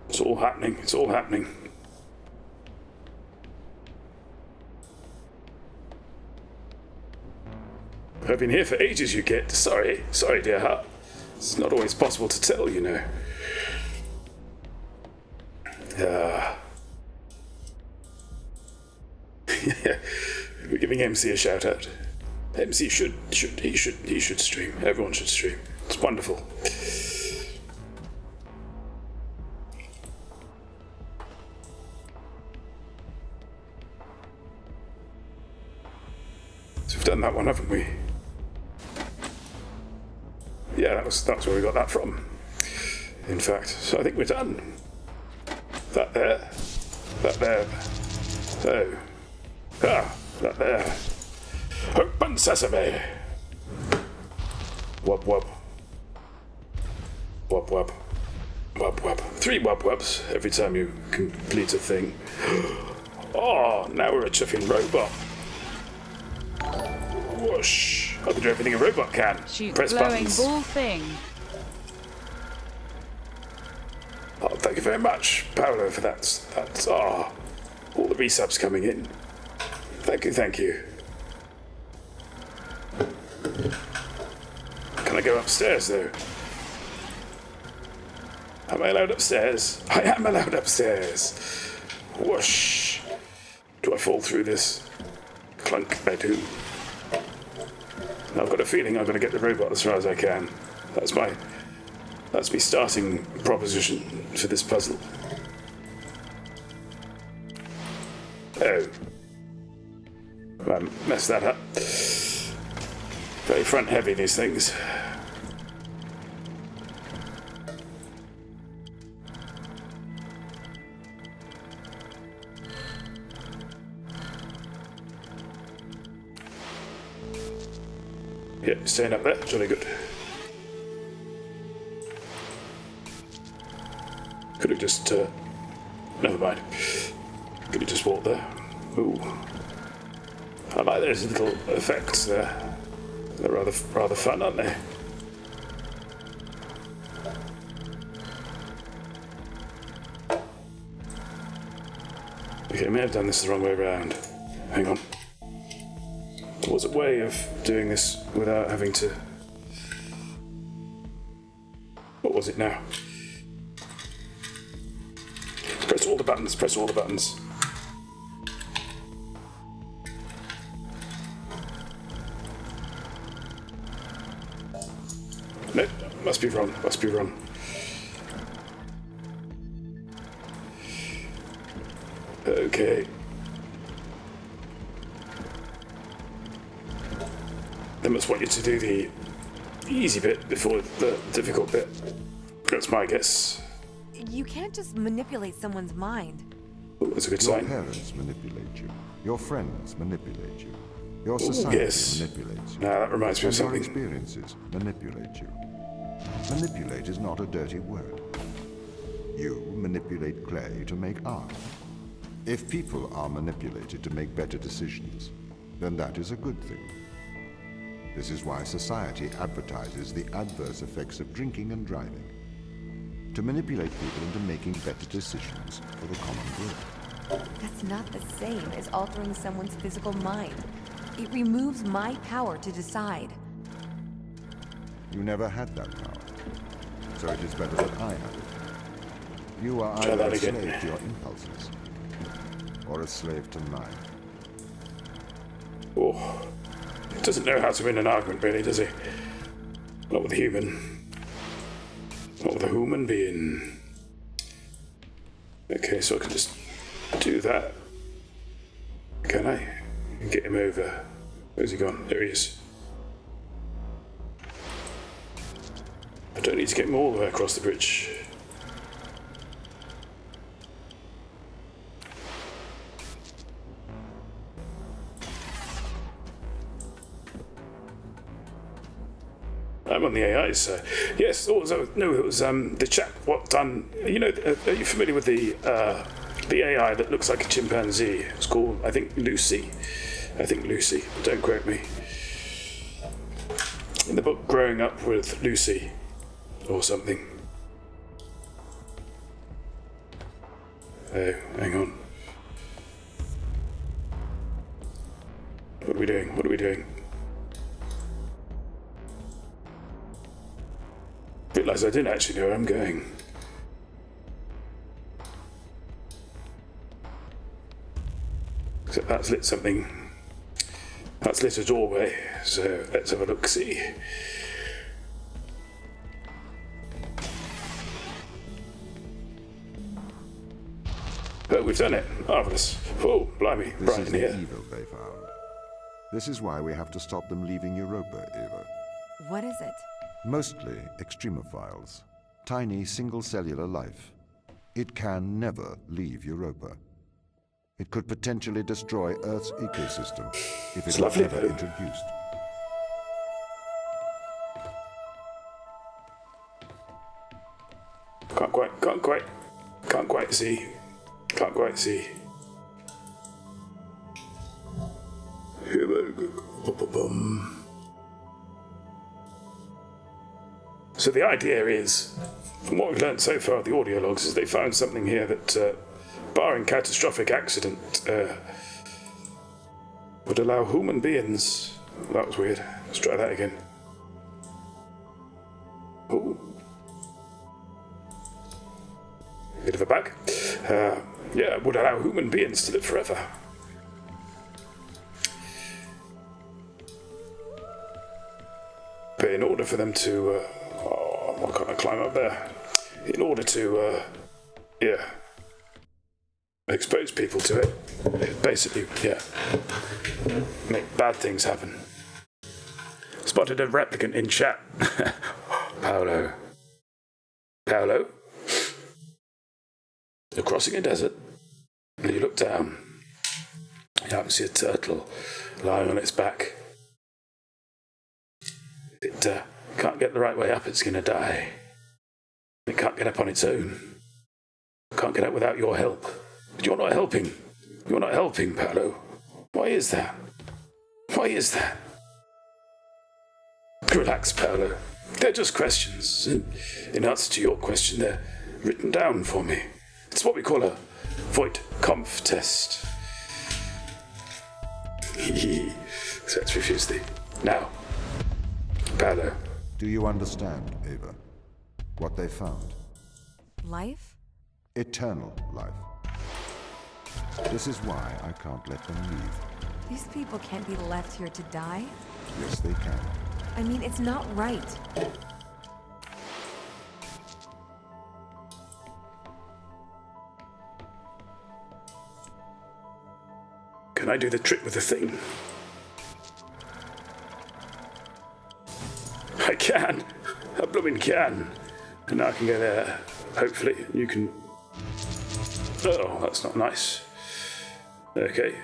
A: It's all happening. It's all happening. I've been here for ages, you kid. Sorry, dear heart. It's not always possible to tell, you know. We're giving MC a shout out. MC should stream. Everyone should stream. It's wonderful. So we've done that one, haven't we? Yeah, that's where we got that from. In fact, so I think we're done. That there. Oh. That there. Open sesame. Wub wub. Wub wub. Wub wub. 3 wub wubs every time you complete a thing. Oh, now we're a chuffing robot. Whoosh. I can do everything a robot can.
G: Shoot
A: Press
G: glowing
A: buttons.
G: ball thing.
A: Oh, thank you very much, Paolo, for that. That's all the resubs coming in. Thank you. Can I go upstairs, though? Am I allowed upstairs? I am allowed upstairs. Whoosh. Do I fall through this? Clunk, I do. I've got a feeling I'm going to get the robot as far as I can. That's my starting proposition for this puzzle. Oh. I messed that up. Very front heavy, these things. Yeah, staying up there, jolly good. Could have just, never mind. Could have just walked there. Ooh. I like those little effects there. They're rather fun, aren't they? Okay, I may have done this the wrong way around. Hang on. There was a way of doing this without having to... What was it now? Press all the buttons, press all the buttons. No, must be wrong, must be wrong. Okay. They must want you to do the easy bit before the difficult bit. That's my guess.
B: You can't just manipulate someone's mind.
A: Ooh, that's a good
C: Your
A: sign.
C: parents manipulate you. Your friends manipulate you. Your society
A: yes.
C: manipulates you.
A: Now that reminds me of
C: And your
A: something.
C: experiences manipulate you. Manipulate is not a dirty word. You manipulate clay to make art. If people are manipulated to make better decisions, then that is a good thing. This is why society advertises the adverse effects of drinking and driving. To manipulate people into making better decisions for the common good.
B: That's not the same as altering someone's physical mind. It removes my power to decide.
C: You never had that power, so it is better that I have it. You are
A: Try
C: either
A: that
C: a
A: again.
C: slave to your impulses, or a slave to mine.
A: Oh. He doesn't know how to win an argument, really, does he? Not with a human. Not with a human being. Okay, so I can just do that. Can I? Get him over. Where's he gone? There he is. I don't need to get him all the way across the bridge. I'm on the AI side. Yes. Oh, no, it was the chap. What done? You know, are you familiar with the AI that looks like a chimpanzee? It's called, I think, Lucy. I think Lucy. Don't quote me. In the book, Growing Up with Lucy, or something. Oh, hang on. What are we doing? What are we doing? Realise I didn't actually know where I'm going. Except that's lit something. That's lit a doorway, so let's have a look-see. Oh, we've done it. Marvellous. Oh, blimey.
C: This
A: Bright
C: is
A: in
C: the
A: here.
C: evil they found. This is why we have to stop them leaving Europa, Ava.
B: What is it?
C: Mostly extremophiles. Tiny single-cellular life. It can never leave Europa. It could potentially destroy Earth's ecosystem if it
A: It's
C: is
A: lovely,
C: ever
A: though.
C: introduced.
A: Can't quite see. Can't quite see. So the idea is, from what we've learned so far of the audio logs, is they found something here that, barring catastrophic accident, would allow human beings... That was weird. Let's try that again. Ooh. Bit of a bug. Yeah, would allow human beings to live forever. But in order for them to... why can't I climb up there? In order to... yeah. expose people to it. Basically, yeah. Make bad things happen. Spotted a replicant in chat. Paolo. Paolo? You're crossing a desert, and you look down. You happen to see a turtle lying on its back. It can't get the right way up, it's going to die. It can't get up on its own. Can't get up without your help. But you're not helping. You're not helping, Paolo. Why is that? Why is that? Relax, Paolo. They're just questions. In answer to your question, they're written down for me. It's what we call a Voight-Kampff test. Says profusely. Now, Paolo.
C: Do you understand, Ava? What they found?
B: Life?
C: Eternal life. This is why I can't let them leave.
B: These people can't be left here to die.
C: Yes, they can.
B: I mean, it's not right.
A: Can I do the trick with the thing? I can. I blooming can. And now I can go there. Hopefully, you can... Oh, that's not nice. Okay.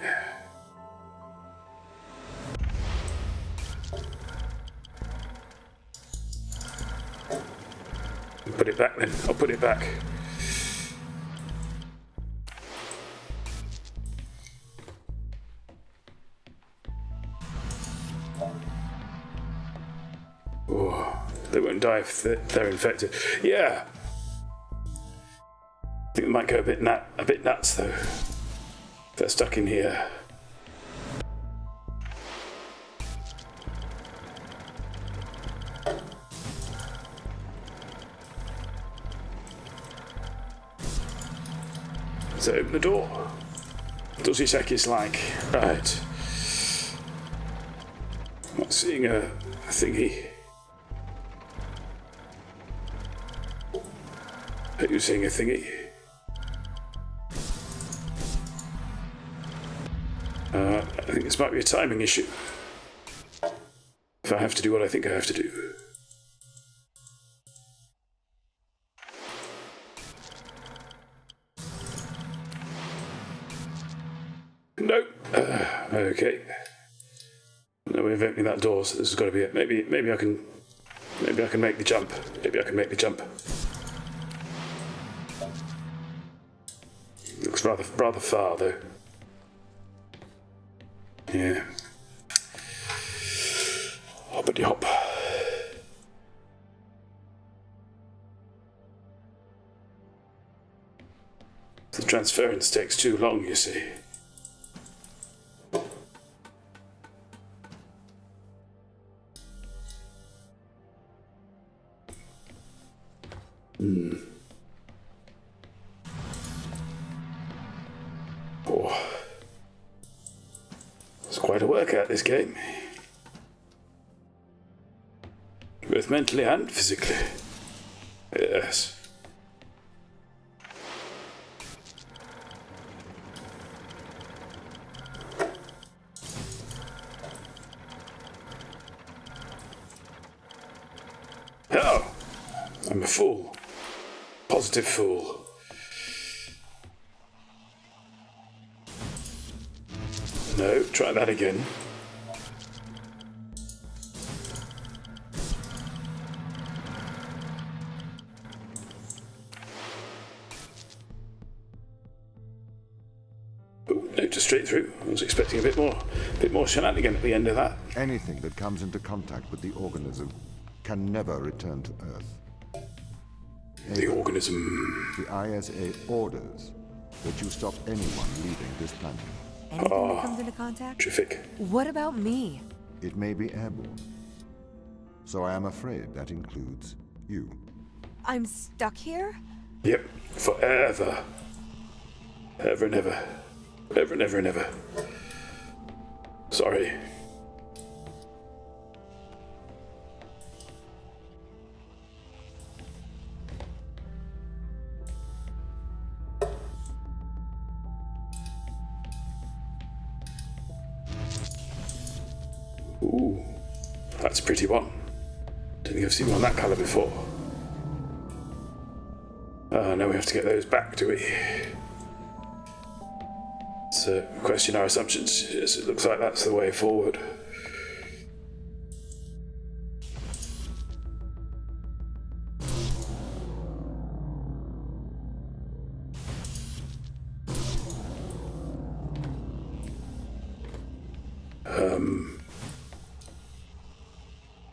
A: Put it back then. I'll put it back. Oh, they won't die if they're infected. Yeah. I think they might go a bit nuts though. If they're stuck in here. So open the door. Does he check his like? Right. I'm not seeing a thingy. Are you seeing a thingy? I think this might be a timing issue. If I have to do what I think I have to do. Nope. Okay. No way of opening that door, so this has got to be it. Maybe I can make the jump. Maybe I can make the jump. Looks rather far though. Yeah. Hoppity hop. The transference takes too long, you see. Oh. It's quite a workout, this game. Both mentally and physically. Yes. Oh! I'm a fool. Positive fool. No, try that again. Oh, no, just straight through. I was expecting a bit more shenanigan at the end of that.
C: Anything that comes into contact with the organism can never return to Earth.
A: The organism.
C: The ISA orders that you stop anyone leaving this planet.
B: Anything that comes into contact?
A: Terrific.
B: What about me?
C: It may be airborne. So I am afraid that includes you.
B: I'm stuck here?
A: Yep, forever. Ever and ever. Ever and ever and ever. Sorry. Ooh, that's a pretty one. Don't think I've seen one that colour before. Now we have to get those back, do we? So, question our assumptions. Yes, it looks like that's the way forward.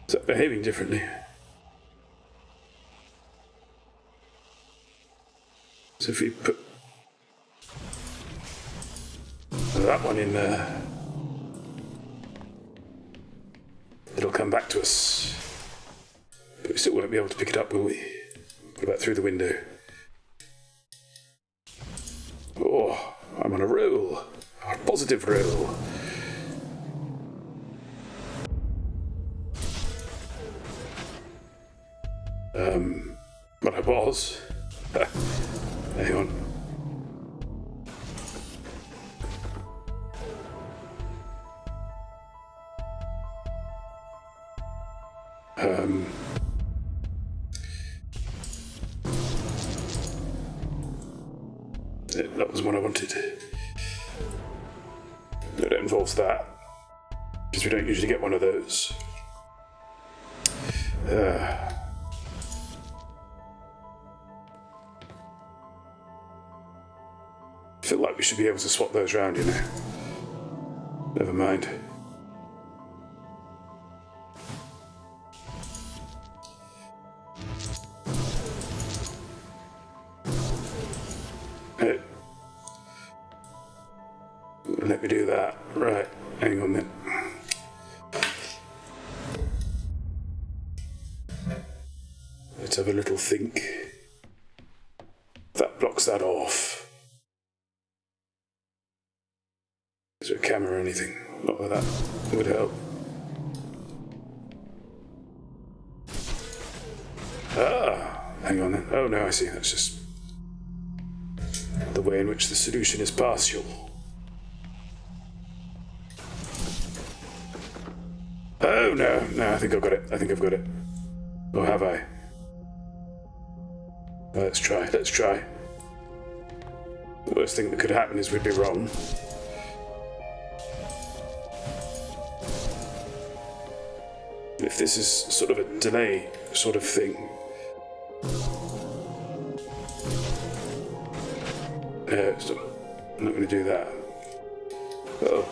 A: Is that behaving differently? So if we put that one in there, it'll come back to us. But we still won't be able to pick it up, will we? What about through the window? Oh, I'm on a roll. A positive roll. But I was. Hang on. That was what I wanted. No, it involves that. Because we don't usually get one of those. I feel like we should be able to swap those around, you know. Never mind. Hey. Let me do that. Right, hang on then. Let's have a little think. That blocks that off. Is there a camera or anything? Not like that would help. Hang on then. Oh no, I see. That's just the way in which the solution is partial. Oh no, I think I've got it. Or have I? Well, let's try. The worst thing that could happen is we'd be wrong. If this is sort of a delay sort of thing. So I'm not going to do that. Oh.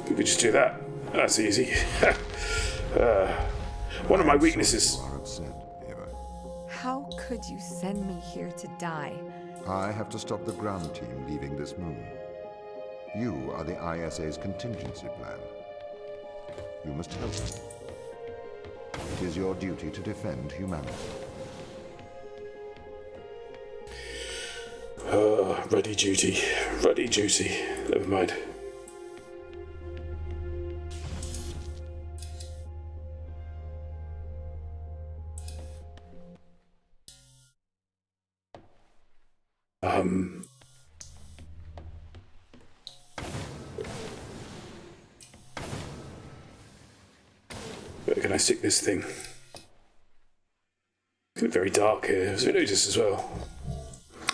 A: We could just do that. That's easy. One of my weaknesses.
B: How could you send me here to die?
C: I have to stop the ground team leaving this moon. You are the ISA's contingency plan. You must help me. It is your duty to defend humanity.
A: Ready duty. Never mind. Where can I stick this thing? It's very dark here, as we noticed as well.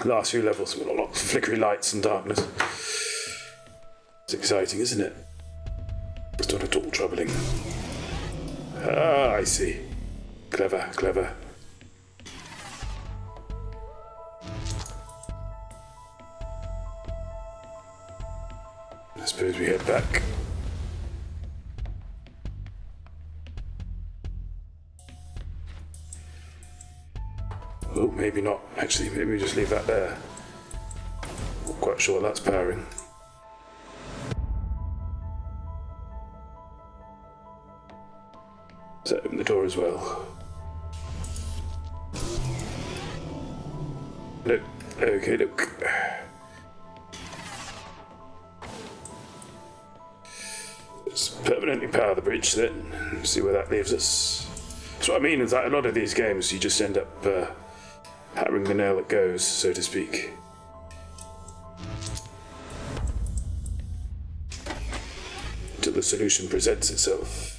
A: The last few levels, we've got lots of flickery lights and darkness. It's exciting, isn't it? It's not at all troubling. I see. Clever. I suppose we head back. Oh, maybe not. Actually, maybe we just leave that there. Not quite sure what that's powering. So open the door as well. Look. Okay, look. Let's permanently power the bridge then. See where that leaves us. That's what I mean, is that a lot of these games you just end up hammering the nail that goes, so to speak. To until the solution presents itself.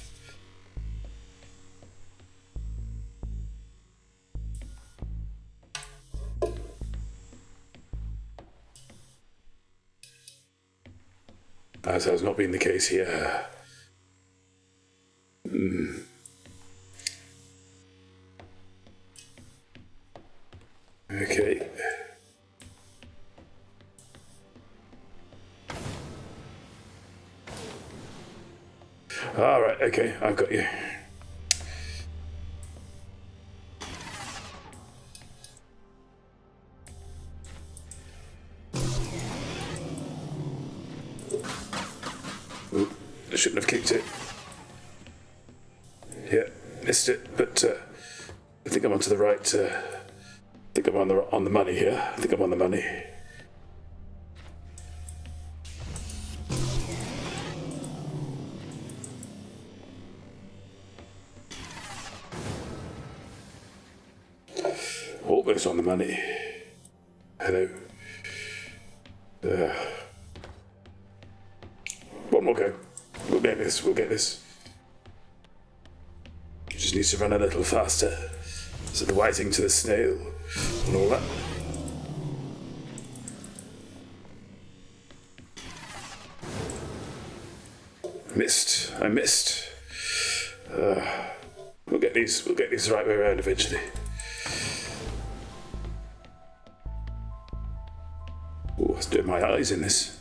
A: As has not been the case here. Okay. Alright, okay, I've got you. Ooh, I shouldn't have kicked it. Yeah, missed it, but I think I'm onto the right. I think I'm on the money here. I think I'm on the money. Almost on the money. Hello. One more go. We'll get this. We'll get this. You just need to run a little faster. So the whiting to the snail and all that. Missed. I missed. We'll get these. We'll get these the right way around eventually. Oh, let's do my eyes in this.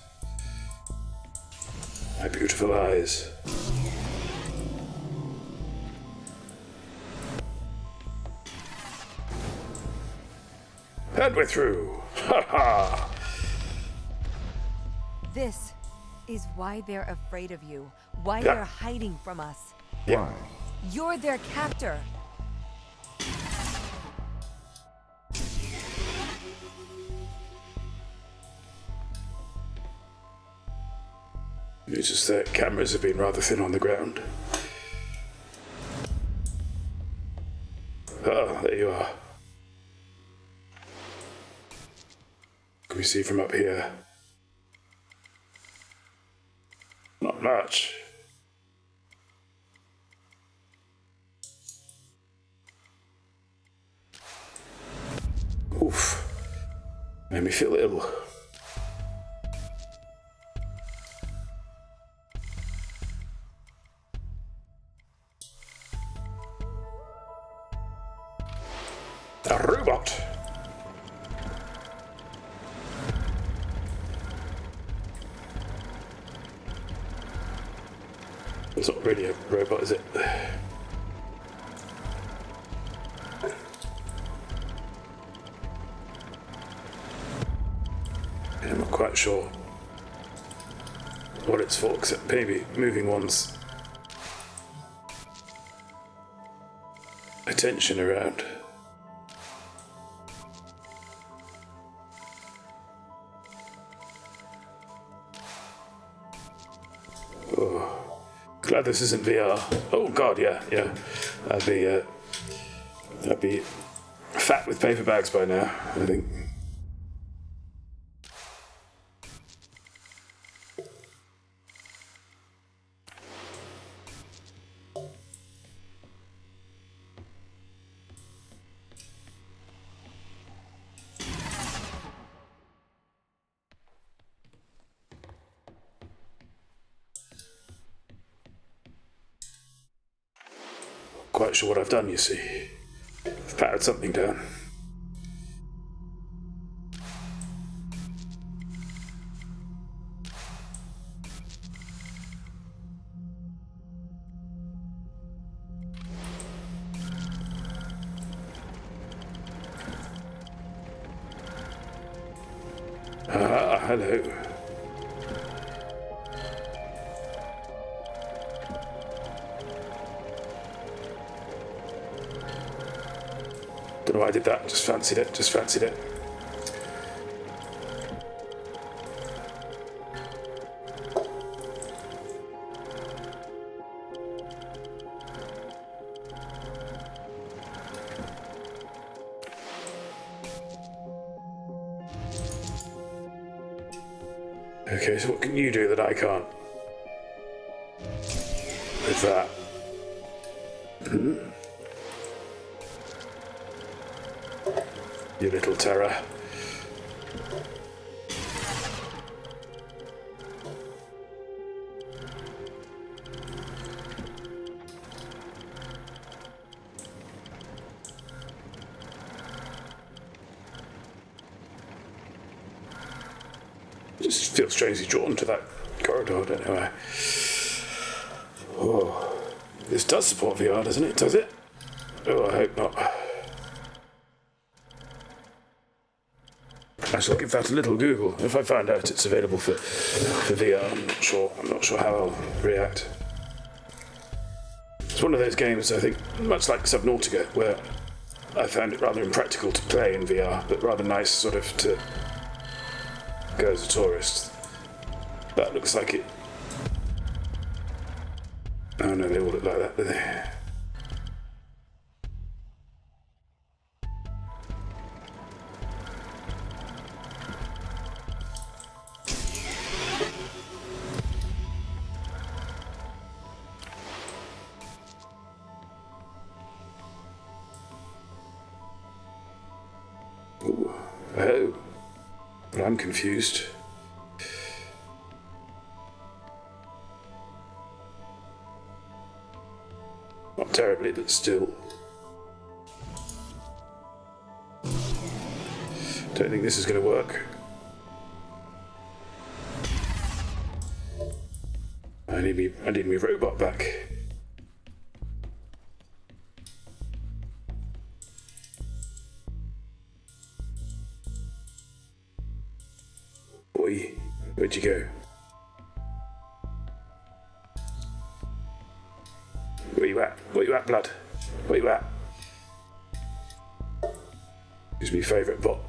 A: My beautiful eyes. And we're through. Ha ha!
B: This is why they're afraid of you. Why
A: Yeah.
B: they're hiding from us.
A: Yeah.
C: Why?
B: You're their captor.
A: It's just that cameras have been rather thin on the ground. Ah, there you are. Can we see from up here? Not much. Oof. Made me feel ill. A robot. It's not really a robot, is it? I'm not quite sure what it's for, except maybe moving one's attention around. Glad this isn't VR. Oh god, yeah. I'd be fat with paper bags by now, I think. Quite sure what I've done, you see. I've patted something down. Ah, hello. Don't know why I did that. Just fancied it. Okay, so what can you do that I can't? with that. You little terror. Just feel strangely drawn to that corridor, I don't know why. Oh, this does support VR, doesn't it? Does it? Oh, I hope not. I shall give that a little Google. If I find out it's available for VR, I'm not sure how I'll react. It's one of those games, I think, much like Subnautica, where I found it rather impractical to play in VR, but rather nice sort of to go as a tourist. That looks like it. Oh no, they all look like that, do they? Ooh. Oh, but I'm confused. Not terribly, but still. Don't think this is going to work. I need me robot back. Boy, where'd you go? Where you at? Where you at, blood? Where you at? He's my favourite bot.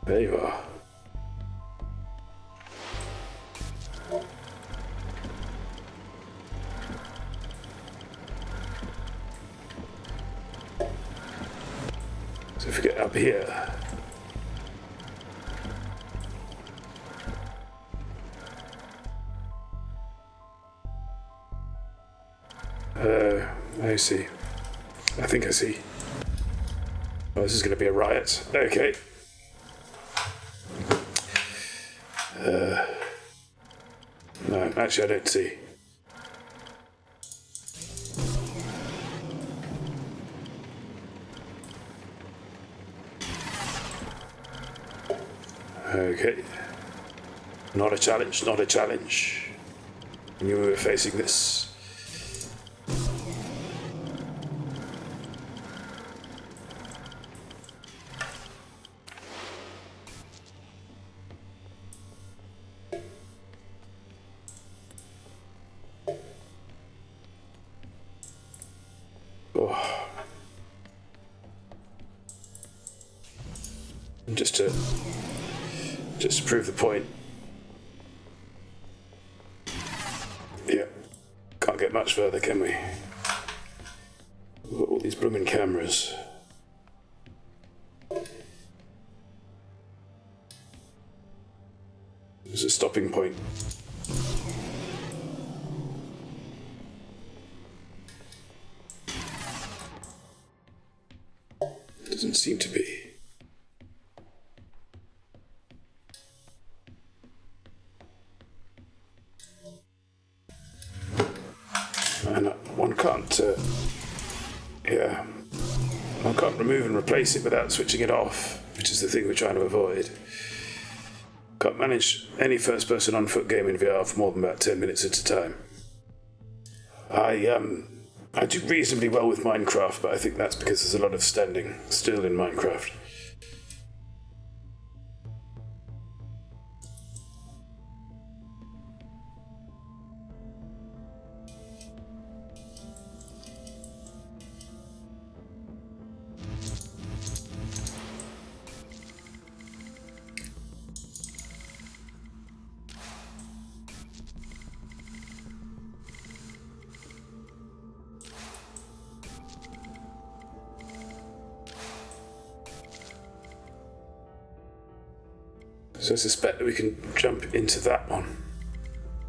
A: There you are. So if we get up here. I see. I think I see. Oh, this is going to be a riot. Okay. No, actually I don't see. Okay. Not a challenge, not a challenge. You were facing this. Oh. And just to prove the point. Yeah, can't get much further, can we? We've got all these blooming cameras. There's a stopping point. Doesn't seem to be. And one can't, one can't remove and replace it without switching it off, which is the thing we're trying to avoid. Can't manage any first-person on-foot game in VR for more than about 10 minutes at a time. I do reasonably well with Minecraft, but I think that's because there's a lot of standing still in Minecraft. So I suspect that we can jump into that one.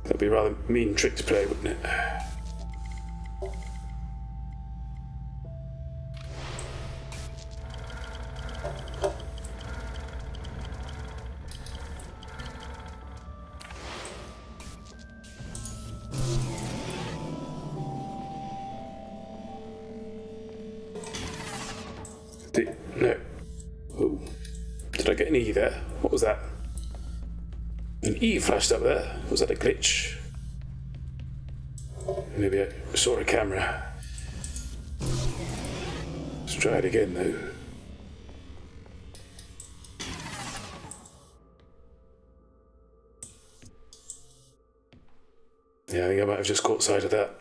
A: That'd be a rather mean trick to play, wouldn't it? No. Oh. Did I get an E there? What was that? An E flashed up there. Was that a glitch? Maybe I saw a camera. Let's try it again though. Yeah, I think I might have just caught sight of that.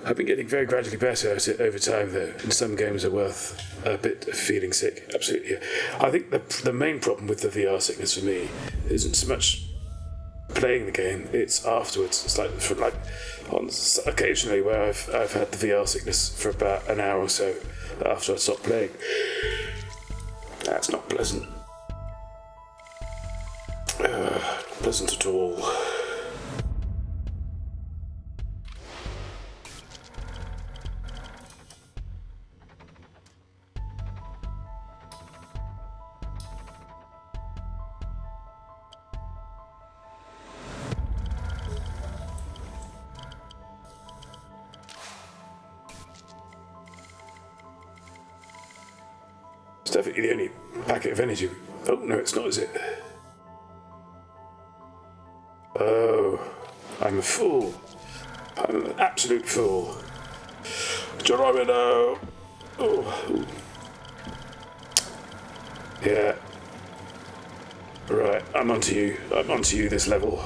A: I've been getting very gradually better at it over time, though, and some games are worth a bit of feeling sick. Absolutely. I think the main problem with the VR sickness for me isn't so much playing the game; it's afterwards. It's like on occasionally where I've had the VR sickness for about an hour or so after I stopped playing. That's not pleasant. Not pleasant at all. It's definitely the only packet of energy. Oh, no, it's not, is it? Oh, I'm a fool. I'm an absolute fool. Geronimo! Oh. Yeah. Right, I'm onto you. I'm onto you this level.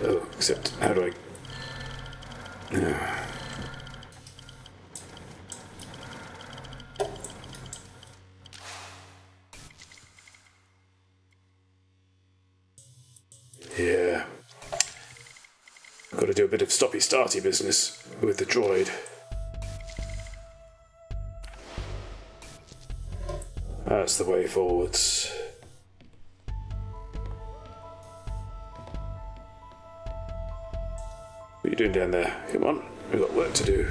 A: Oh, except, how do I... Yeah. Got to do a bit of stoppy-starty business with the droid. That's the way forwards. What are you doing down there? Come on, we've got work to do.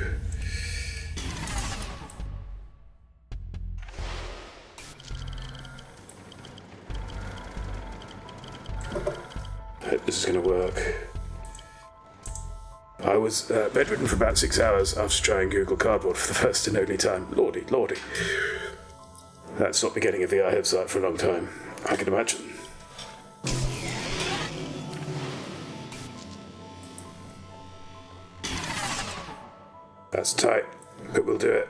A: Hope this is going to work. I was bedridden for about 6 hours after trying Google Cardboard for the first and only time. Lordy. That's not me getting a VR headset for a long time, I can imagine. That's tight, but we'll do it.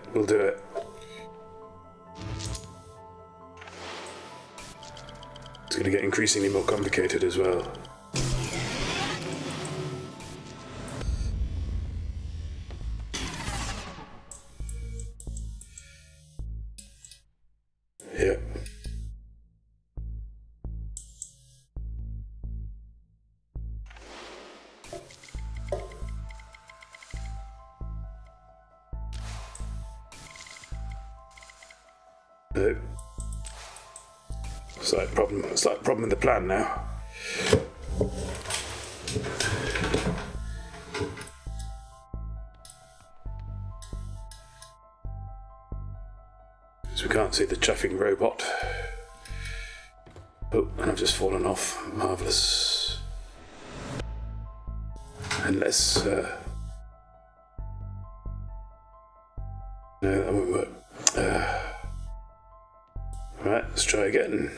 A: It's going to get increasingly more complicated as well. Yeah. No. Slight problem in the plan now. So we can't see the chuffing robot. Oh, and I've just fallen off. Marvellous. Unless... no, that won't work. Right, let's try again.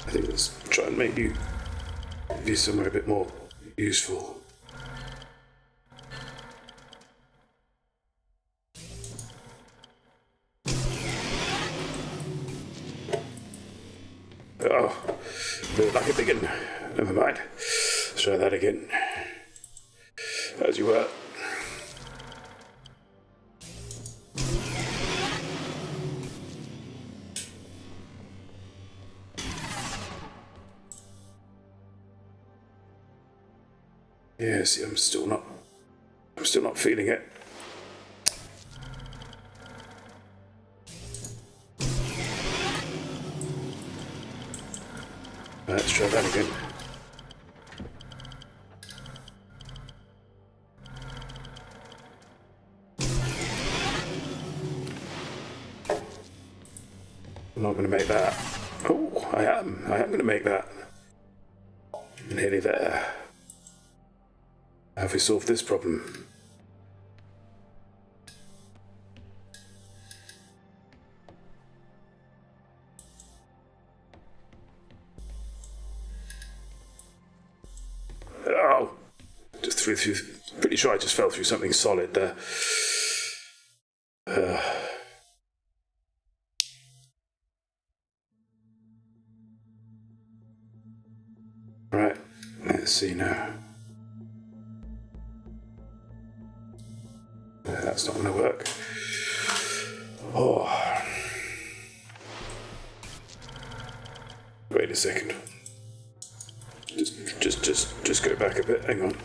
A: I think let's try and make you be somewhere a bit more useful. Oh, looked like a big one. Never mind. Let's try that again. As you were. Yeah, see, I'm still not feeling it. Let's try that again. I'm not going to make that. Oh, I am going to make that. Nearly there. Have we solved this problem? Oh! Just threw through. Pretty sure I just fell through something solid there. Right, let's see now. That's not going to work. Oh. Wait a second. Just go back a bit. Hang on.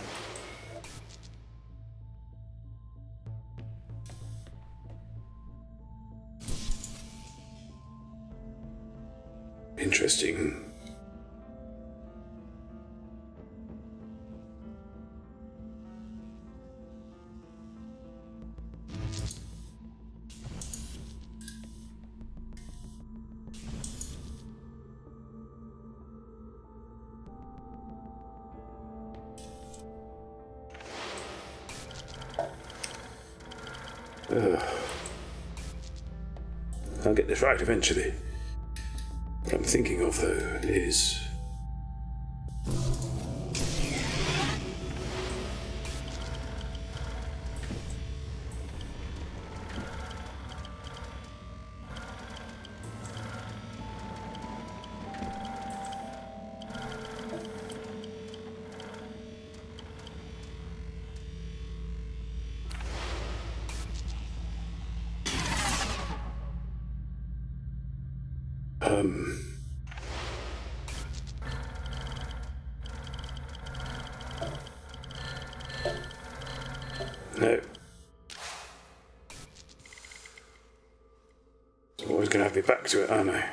A: Interesting. I'll get this right eventually. What I'm thinking of, though, is... No. I'm always going to have me back to it, aren't I?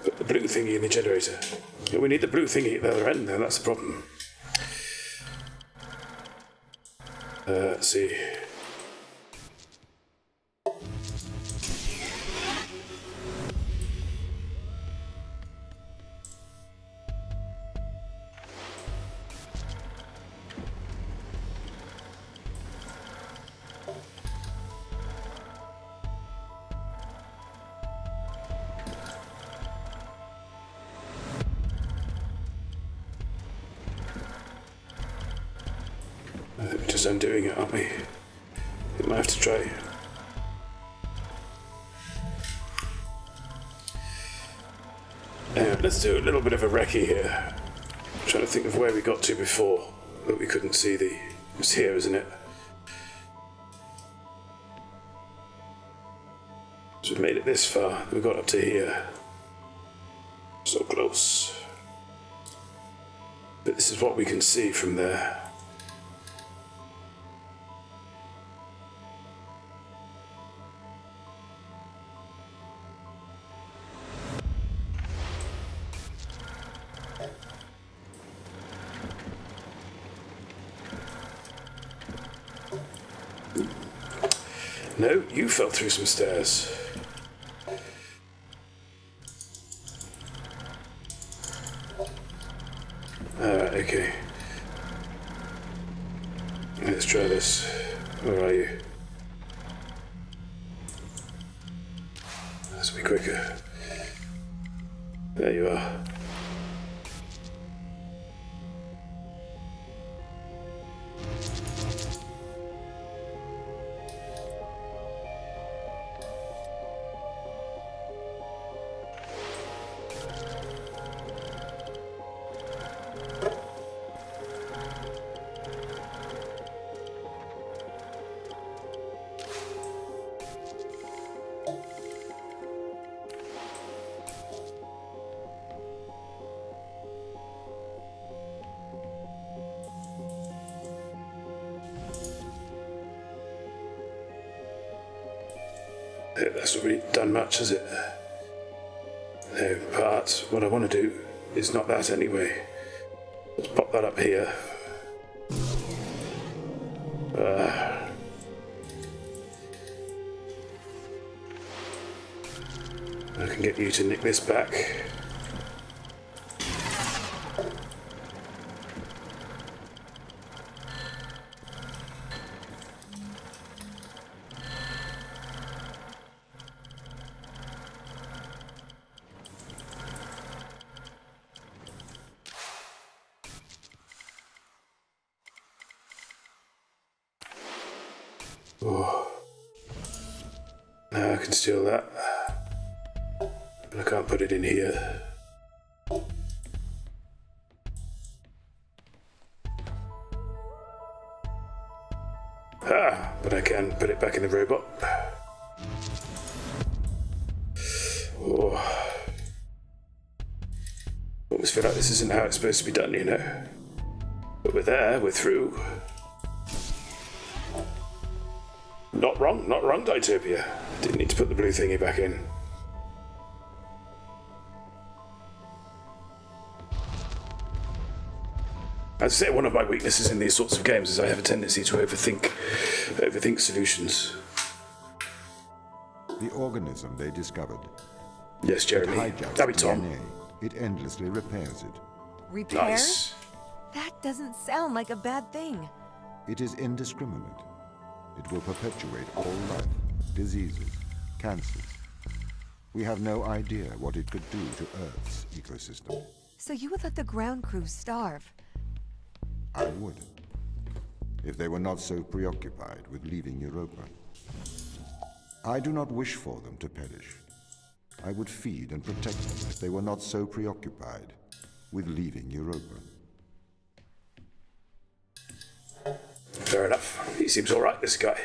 A: Put the blue thingy in the generator. Yeah, we need the blue thingy at the other end, though. That's the problem. Let's see. We're just undoing it, aren't we? We might have to try. Let's do a little bit of a recce here. I'm trying to think of where we got to before, but we couldn't see the... It's here, isn't it? So we've made it this far. We got up to here. So close. But this is what we can see from there. No, you fell through some stairs. Alright, okay. Let's try this. Where are you? This will be quicker. There you are. That's not really done much, has it? No, but what I want to do is not that anyway. Let's pop that up here. I can get you to nick this back. Oh. Now I can steal that. But I can't put it in here. But I can put it back in the robot. Oh. I always feel like this isn't how it's supposed to be done, you know. But we're there, we're through. Not wrong, Ditopia. Didn't need to put the blue thingy back in. As I say, one of my weaknesses in these sorts of games is I have a tendency to overthink solutions.
C: The organism they discovered.
A: Yes, Jeremy. That'd be Tom.
C: DNA. It endlessly repairs it.
B: Repair?
A: Nice.
B: That doesn't sound like a bad thing.
C: It is indiscriminate. It will perpetuate all life, diseases, cancers. We have no idea what it could do to Earth's ecosystem.
B: So you would let the ground crew starve?
C: I would, if they were not so preoccupied with leaving Europa. I do not wish for them to perish. I would feed and protect them if they were not so preoccupied with leaving Europa.
A: Fair enough. He seems alright, this guy.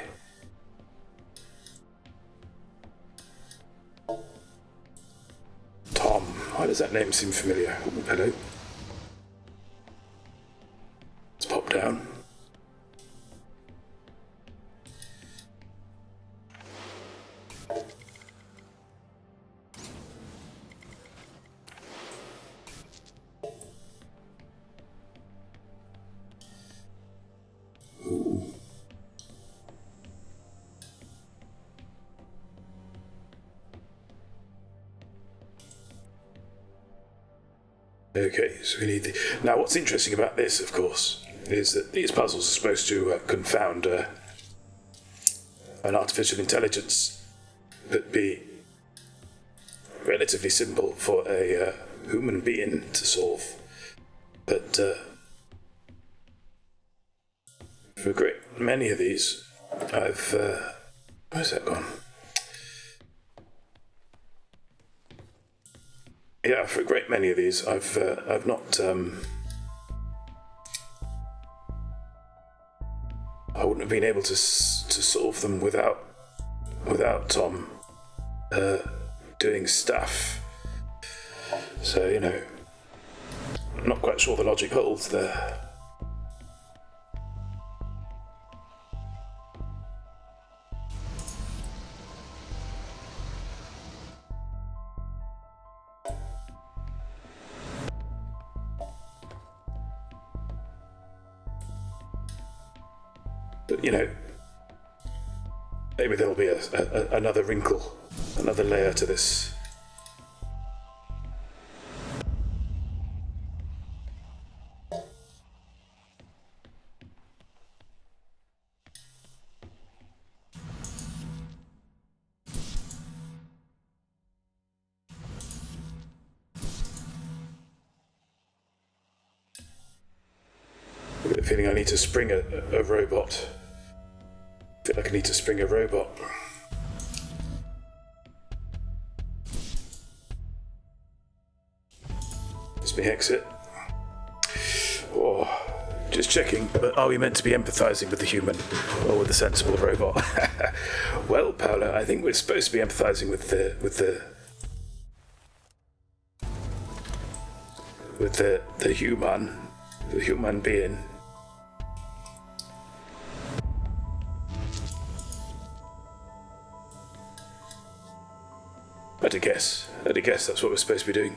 A: Tom. Why does that name seem familiar? Ooh, hello. Let's pop down. Okay, so we need the... Now, what's interesting about this, of course, is that these puzzles are supposed to confound an artificial intelligence that be relatively simple for a human being to solve. But for a great many of these, I've... where's that gone? Yeah, for a great many of these, I've not. I wouldn't have been able to solve them without Tom doing stuff. So you know, I'm not quite sure the logic holds there. But, you know, maybe there'll be another wrinkle, another layer to this. I've got a feeling I need to spring a robot. I feel like I need to spring a robot. Let's me exit. Oh, just checking, but are we meant to be empathizing with the human or with the sensible robot? Well, Paolo, I think we're supposed to be empathizing with the human being. At a guess that's what we're supposed to be doing.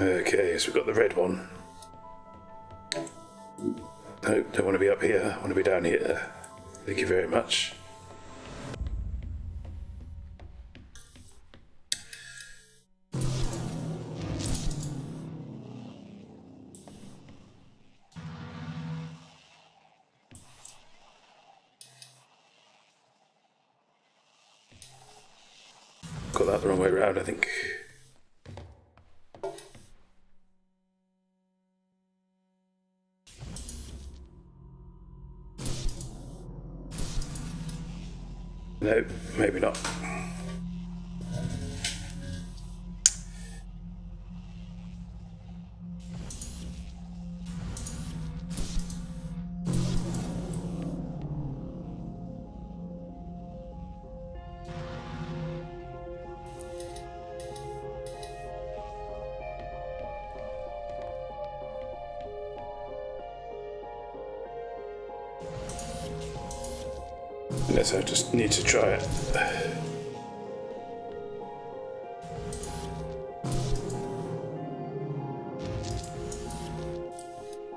A: Okay, so we've got the red one. No, don't want to be up here. I want to be down here. Thank you very much. Got that the wrong way around, I think. No, maybe not. Unless I just need to try it.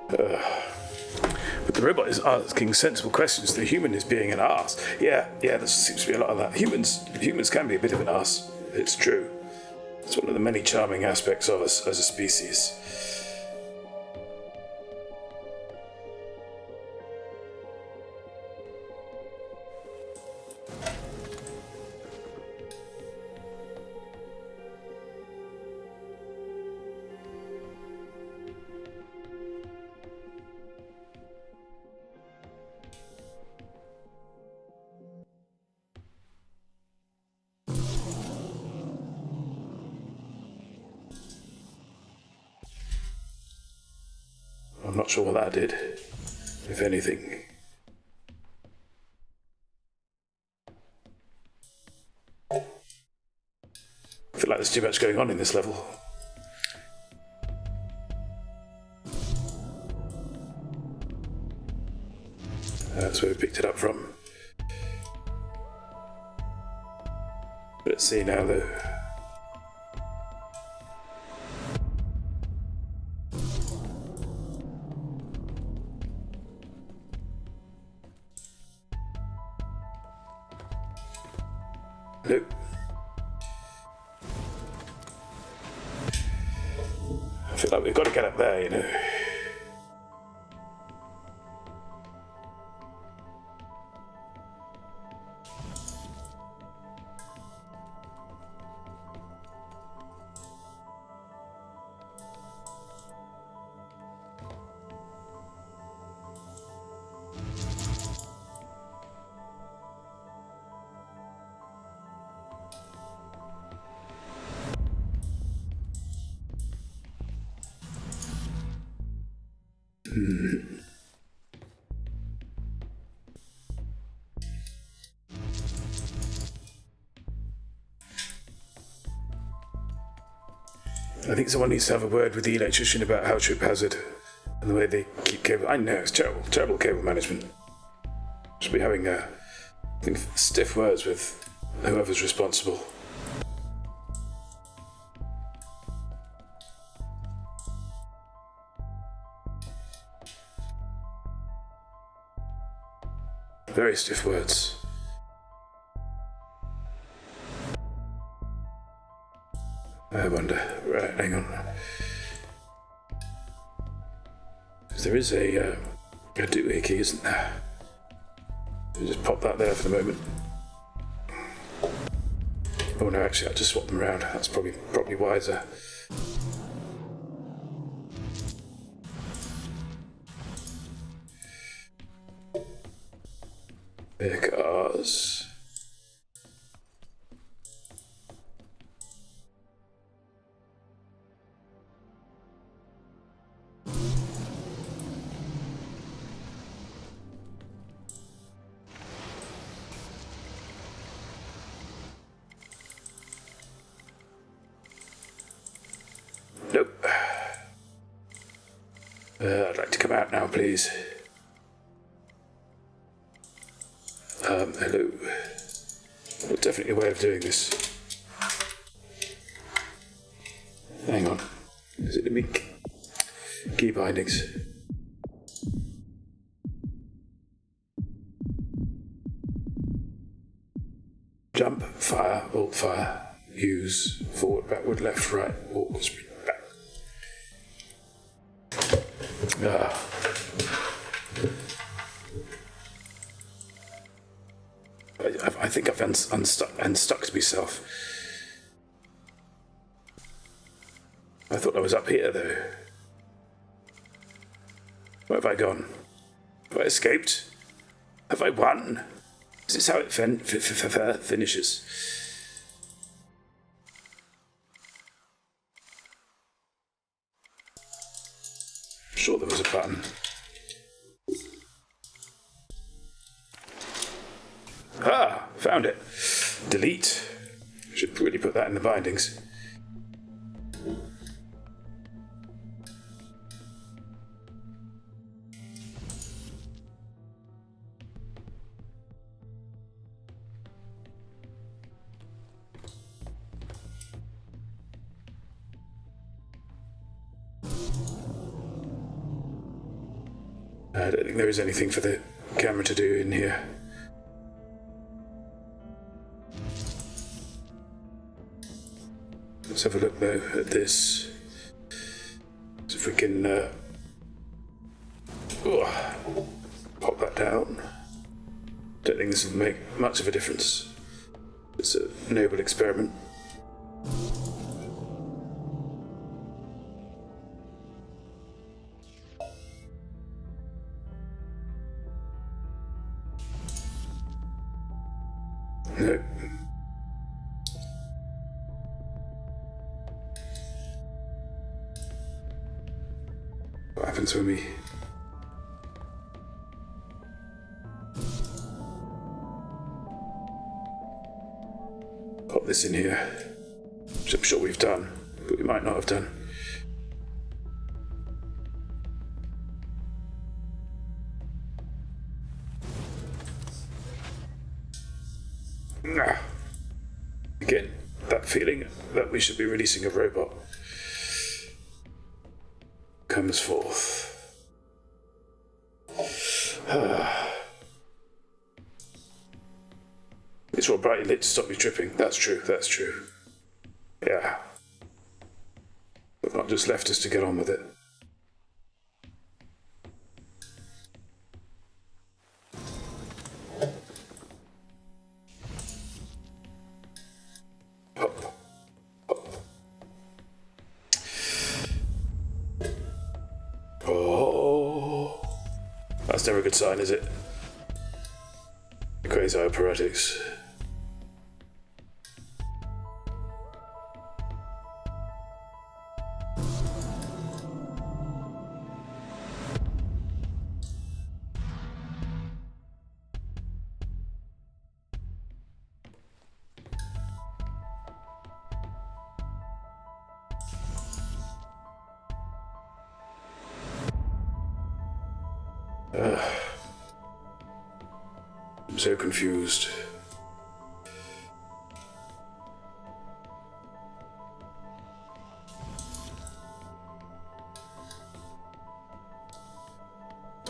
A: But the robot is asking sensible questions. The human is being an arse. Yeah, there seems to be a lot of that. Humans can be a bit of an arse. It's true. It's one of the many charming aspects of us as a species. I'm not sure what that did, if anything. I feel like there's too much going on in this level. That's where we picked it up from. Let's see now, though. Nope. I feel like we've got to get up there, you know. I think someone needs to have a word with the electrician about how trip hazard and the way they keep cable. I know, it's terrible cable management. Should be having stiff words with whoever's responsible. Very stiff words. I wonder. Right, hang on. There is a doohickey, isn't there? We'll just pop that there for the moment. Oh no, actually, I'll just swap them around. That's probably wiser. Because... Nope. I'd like to come out now, please. Hello. Well, definitely a way of doing this. Hang on. Is it the key bindings? Jump, fire, alt fire, use, forward, backward, left, right, walk, sprint, back. I think I've unstuck myself. I thought I was up here, though. Where have I gone? Have I escaped? Have I won? Is this how it finishes? I'm sure there was a button. Ah, found it. Delete. Should really put that in the bindings. I don't think there is anything for the camera to do in here. Let's have a look though at this. See if we can pop that down. Don't think this will make much of a difference. It's a noble experiment. No. What happens when we... pop this in here? Which I'm sure we've done, but we might not have done. Again, that feeling that we should be releasing a robot comes forth. It's all brightly lit to stop me tripping. That's true, that's true. Yeah. But not just left us to get on with it. That's never a good sign, is it? Quasi-operatics. I'm so confused.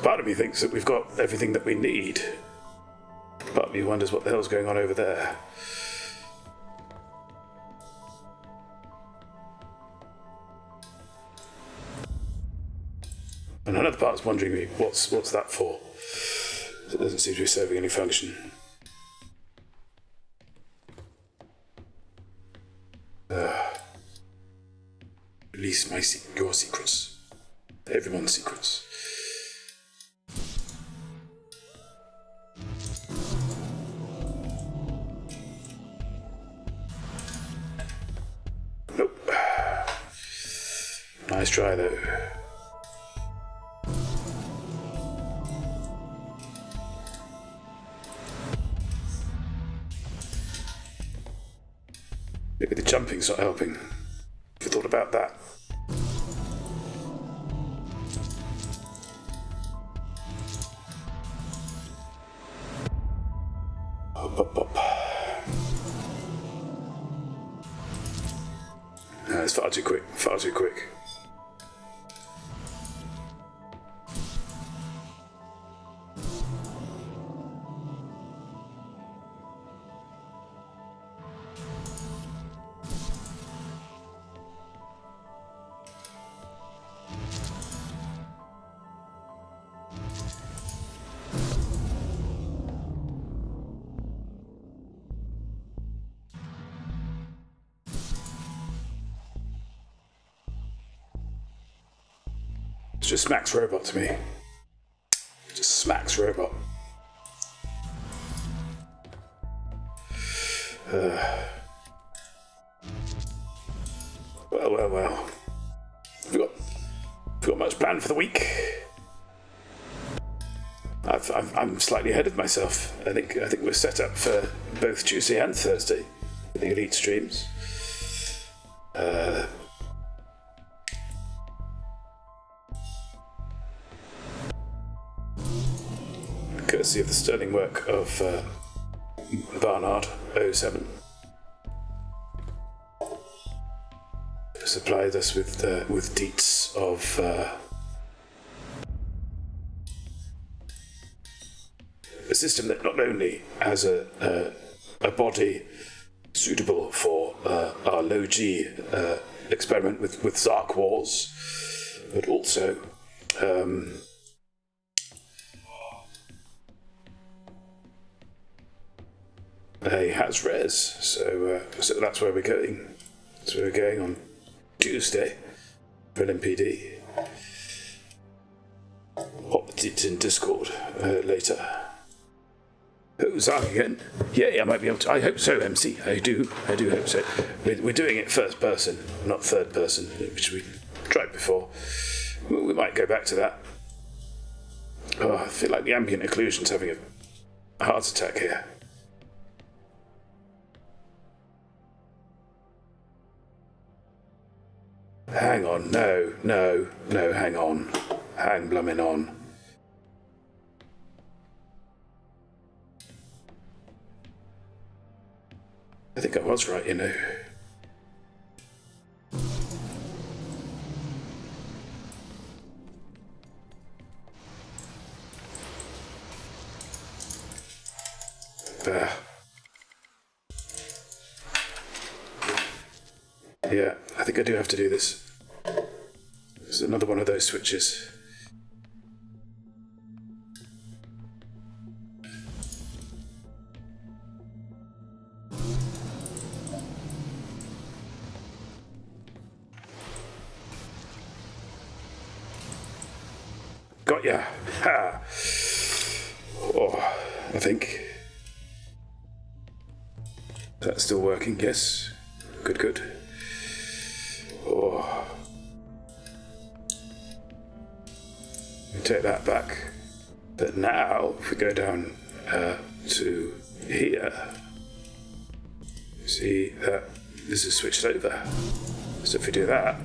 A: Part of me thinks that we've got everything that we need. Part of me wonders what the hell's going on over there. And another part's wondering me, what's that for? It doesn't seem to be serving any function. Release your secrets. Everyone's secrets. Nope. Nice try though. Maybe the jumping's not helping. Have you thought about that? Pop, pop, pop. No, it's far too quick. Far too quick. It's just smacks robot to me. Just smacks robot. Well. We've got much planned for the week. I'm slightly ahead of myself. I think we're set up for both Tuesday and Thursday with the Elite streams. Courtesy of the sterling work of Barnard 07. Supplied us with deets of a system that not only has a body suitable for our low G experiment with Zark Wars, but also a has res, so that's where we're going. So we're going on Tuesday for LMPD. Pop it in Discord later. Oh, Zark again? Yeah, I might be able to. I hope so, MC. I do hope so. We're doing it first person, not third person, which we tried before. We might go back to that. Oh, I feel like the ambient occlusion's having a heart attack here. Hang on, no, hang on. Hang blummin' on. I think I was right, you know. Yeah, I think I do have to do this. This is another one of those switches. Got ya. Ha. Oh, I think. That's still working, yes. Good. Oh. Take that back. But now, if we go down to here, see that this is switched over. So if we do that,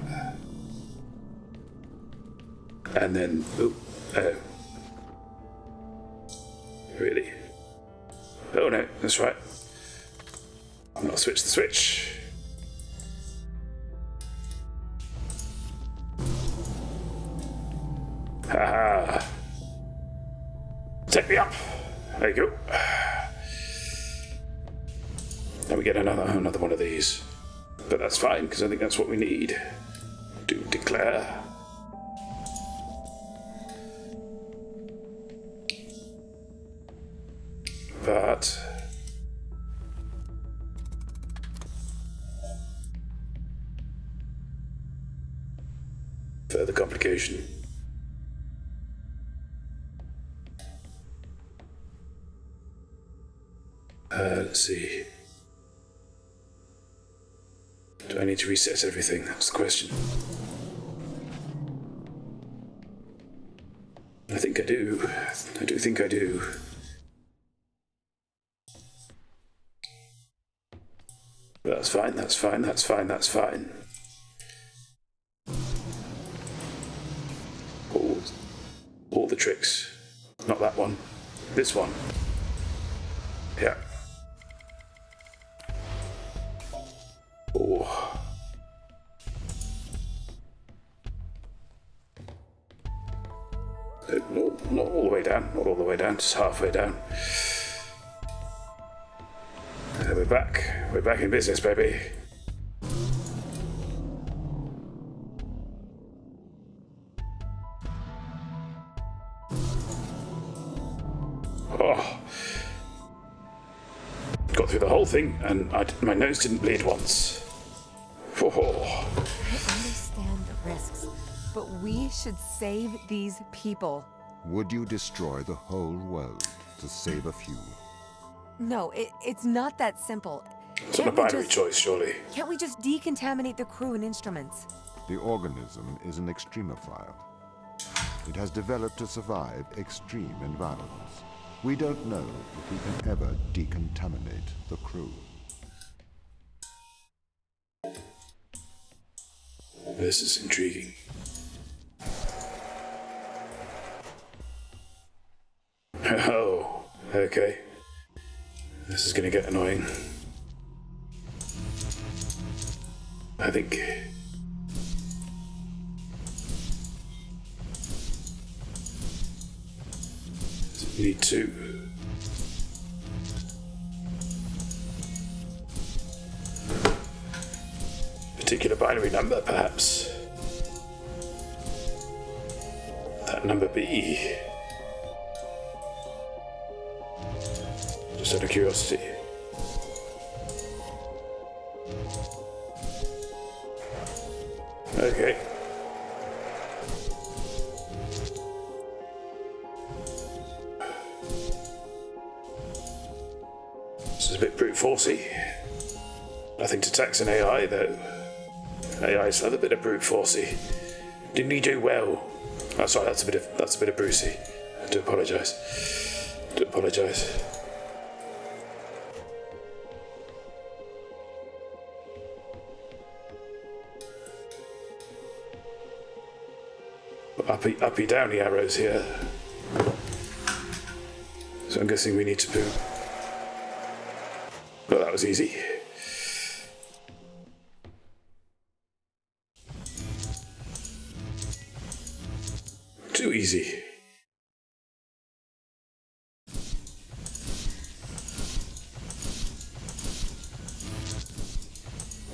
A: and then, oh, really? Oh no, that's right. I'm not switched the switch. Haha. Take me up. There you go. Now we get another one of these. But that's fine, because I think that's what we need to declare. But further complication. Let's see. Do I need to reset everything? That's the question. I think I do. I do think I do. That's fine, that's fine, that's fine, that's fine. All the tricks. Not that one. This one. Yeah. Oh. Not all the way down, not all the way down, just halfway down. We're back. We're back in business, baby. Oh. Got through the whole thing, and my nose didn't bleed once. Oh.
B: I understand the risks, but we should save these people.
C: Would you destroy the whole world to save a few?
B: No, it's not that simple.
A: It's not a binary choice, surely.
B: Can't we just decontaminate the crew and instruments?
C: The organism is an extremophile. It has developed to survive extreme environments. We don't know if we can ever decontaminate the crew.
A: This is intriguing. Oh, okay. This is gonna get annoying. I think... We need two. Particular binary number, perhaps. That number B. Just out of curiosity. Okay. This is a bit brute forcey. Nothing to tax an AI though. AI's another bit of brute forcey. Didn't he do well? Oh, sorry, that's a bit of Brucey. I do apologise. Uppy downy arrows here. So I'm guessing we need to poo. Well, that was easy. Too easy.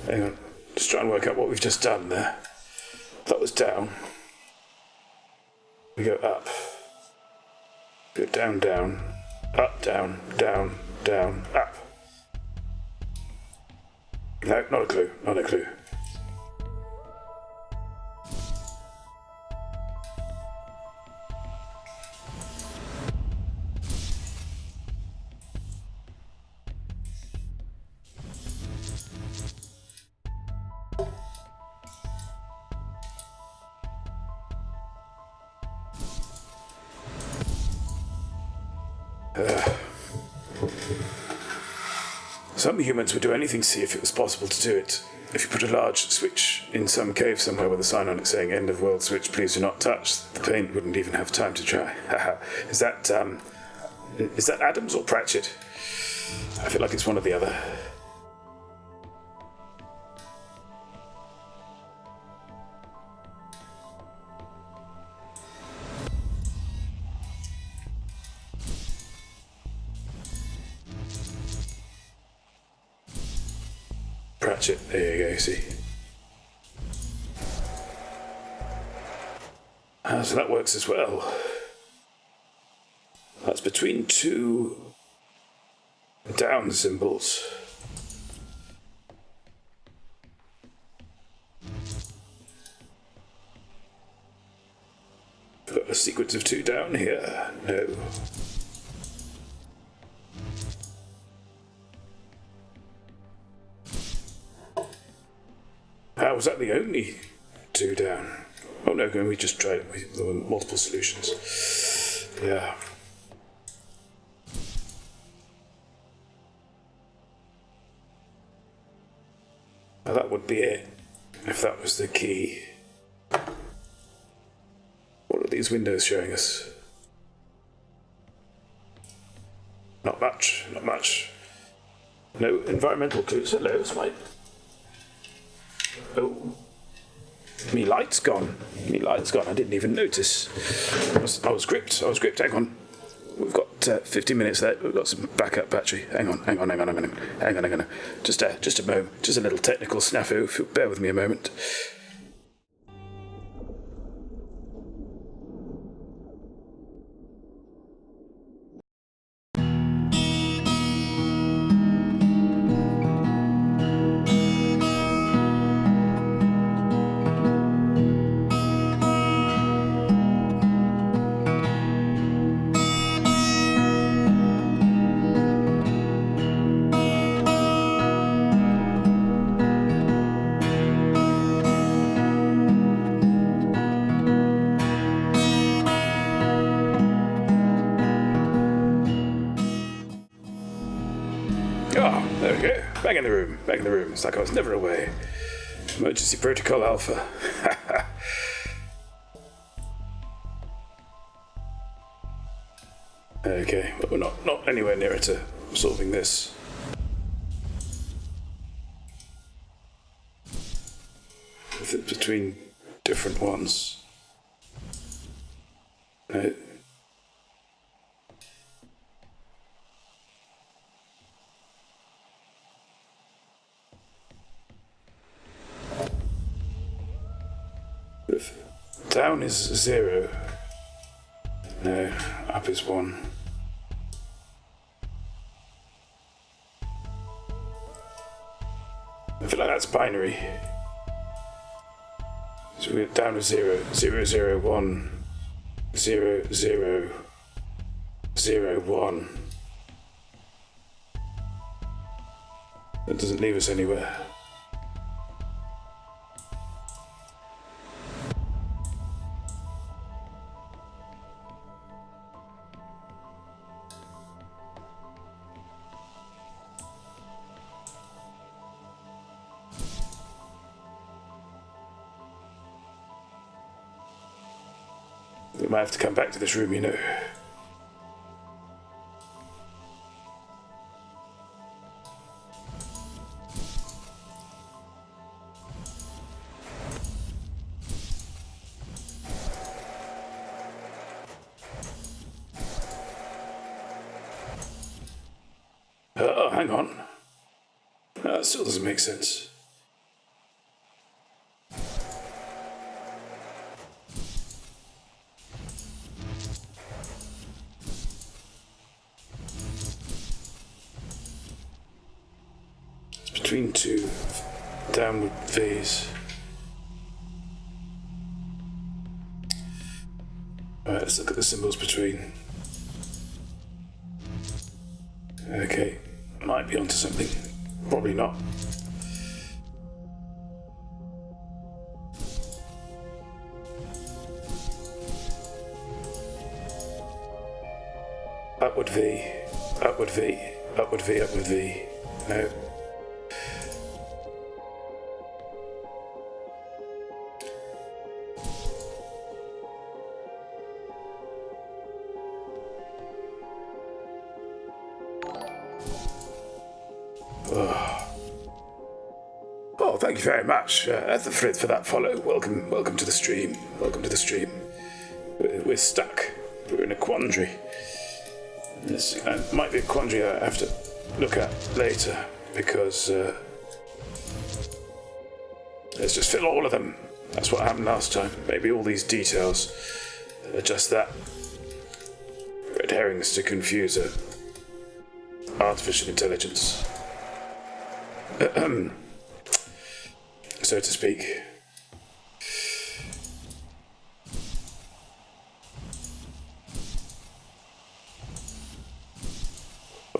A: Hang on, just try and work out what we've just done there. That was down. We go up. Go down, down, up, down, down, down, up. No, not a clue, not a clue. Some humans would do anything to see if it was possible to do it. If you put a large switch in some cave somewhere with a sign on it saying "End of World Switch, please do not touch," the paint wouldn't even have time to dry. Is that Adams or Pratchett? I feel like it's one or the other. Pratchett, there you go, see. So that works as well. That's between two down symbols. Got a sequence of two down here. No. How was that the only two down? Oh no, we just tried it. There were multiple solutions. Yeah. Now that would be it, if that was the key. What are these windows showing us? Not much, not much. No environmental clues. Hello, Oh. Me light's gone. I didn't even notice. I was gripped. Hang on. We've got 50 minutes there. We've got some backup battery. Hang on. Just a moment. Just a little technical snafu. If you'll bear with me a moment. Oh, there we go. Back in the room. It's like I was never away. Emergency Protocol Alpha. Okay, but we're not anywhere nearer to solving this. If it's between different ones. No. If down is 0, no, up is 1. I feel like that's binary. So we're down to 0, 0, 0, 1, 0, 0, 0, 1. That doesn't leave us anywhere. We might have to come back to this room, you know. Oh, hang on. That still doesn't make sense. Between two downward V's. Alright, let's look at the symbols between. Okay, might be onto something. Probably not. Upward V, upward V, upward V, upward V. No. Oh, thank you very much, Ethelfrid, for that follow. Welcome to the stream. We're stuck. We're in a quandary. This might be a quandary I have to look at later, because let's just fill all of them. That's what happened last time. Maybe all these details are just that. Red herrings to confuse artificial intelligence. So to speak.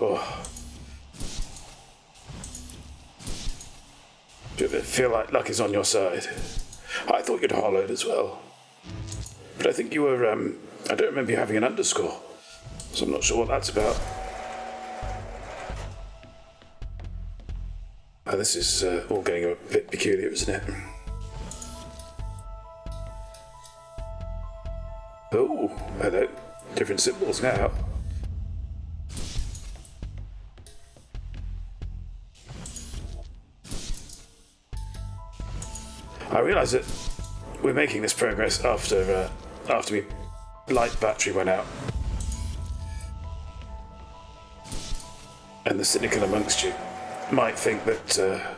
A: Oh. Do you feel like luck is on your side? I thought you'd hollowed as well. But I think you were, I don't remember you having an underscore. So I'm not sure what that's about. Oh, this is all getting a bit peculiar, isn't it? Oh, hello. Different symbols now. I realise that we're making this progress after my light battery went out. And the cynical amongst you might think that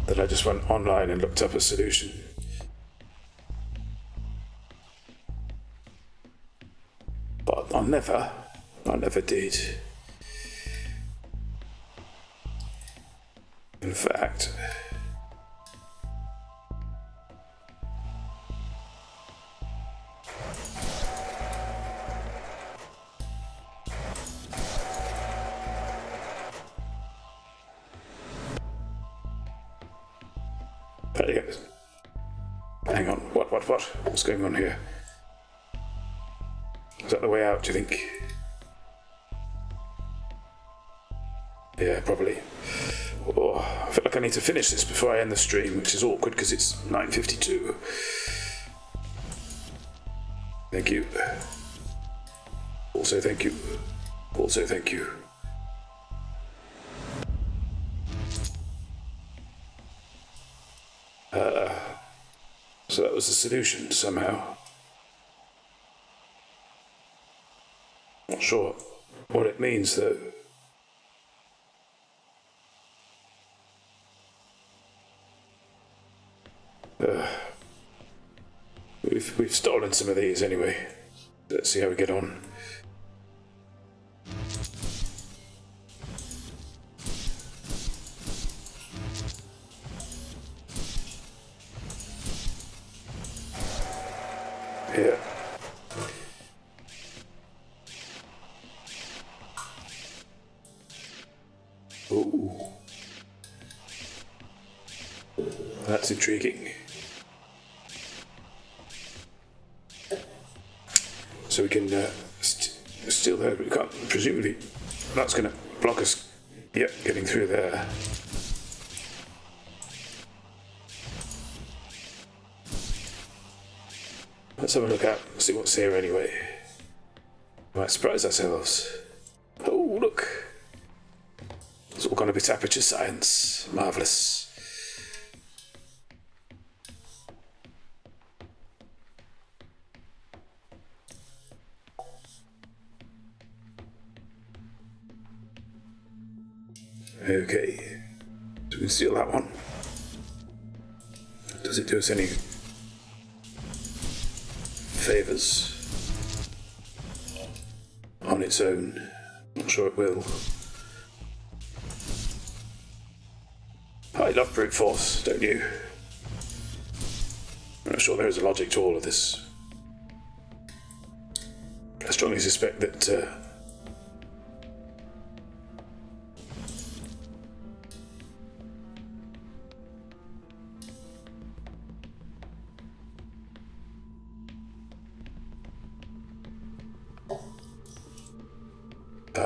A: that I just went online and looked up a solution. But I never did. In fact, hang on, what? What's going on here? Is that the way out, do you think? Yeah, probably. Oh, I feel like I need to finish this before I end the stream, which is awkward because it's 9:52. Thank you. Also thank you. Also thank you. So that was the solution somehow. Not sure what it means though. We've stolen some of these anyway. Let's see how we get on. Yeah. Ooh. That's intriguing. So we can steal there, but we can't. Presumably, that's going to block us. Yep, getting through there. Let's have a look out, see what's here anyway. We might surprise ourselves. Oh, look. It's all going to be aperture science. Marvellous. Okay. So we can steal that one. Does it do us any favours on its own? Not sure it will. I love brute force, don't you? I'm not sure there is a logic to all of this. I strongly suspect that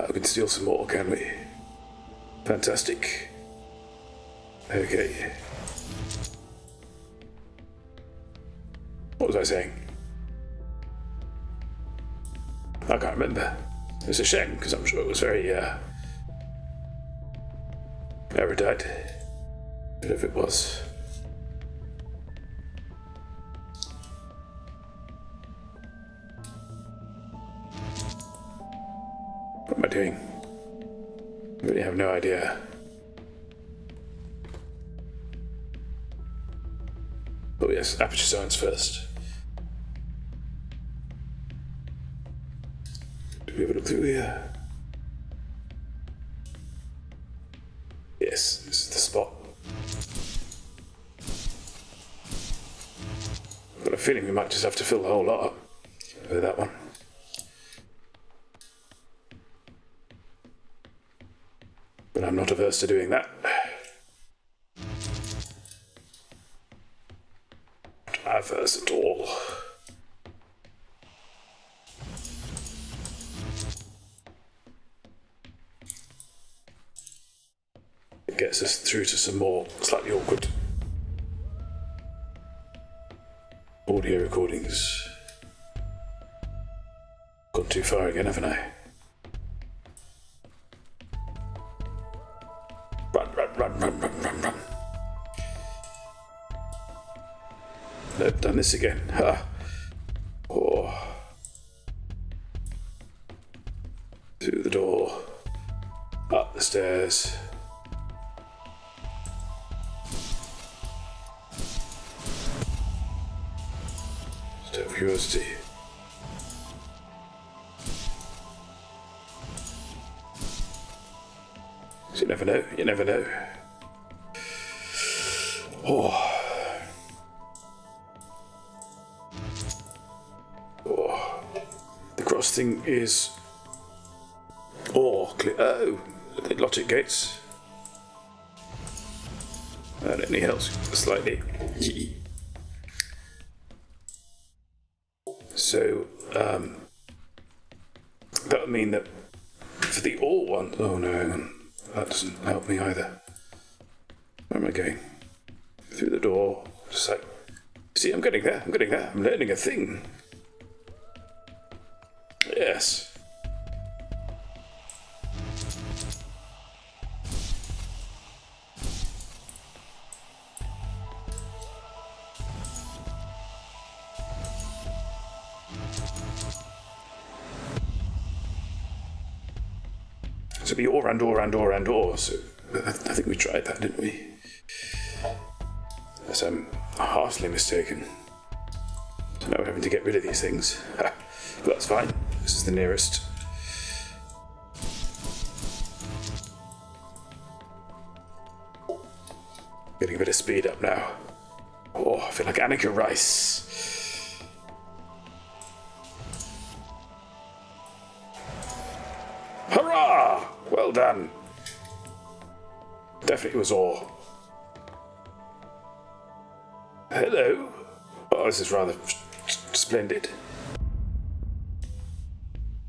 A: we can steal some more, can we? Fantastic. Okay. What was I saying? I can't remember. It's a shame, because I'm sure it was very, erudite. But if it was... What am I doing? I really have no idea. Oh yes, aperture science first. Do we have a look through here? Yes, this is the spot. I've got a feeling we might just have to fill the whole lot up with that one. But I'm not averse to doing that. Not averse at all. gets us through to some more slightly awkward audio recordings. Gone too far again, haven't I? Run. Nope, done this again. Ha! Oh. Through the door. Up the stairs. Just out of curiosity. So you never know. Oh. The cross thing is... Oh, logic gates. That only helps slightly. So, that would mean that for the all one... Oh no, hang on. That doesn't help me either. Where am I going? Through the door. Just like... See, I'm getting there. I'm learning a thing. Yes. So the or and or. So I think we tried that, didn't we? Unless I'm heartily mistaken. So now we're having to get rid of these things. But that's fine. This is the nearest. Getting a bit of speed up now. Oh, I feel like Annika Rice. Hurrah! Well done. Definitely was all. Hello. Oh, this is rather splendid.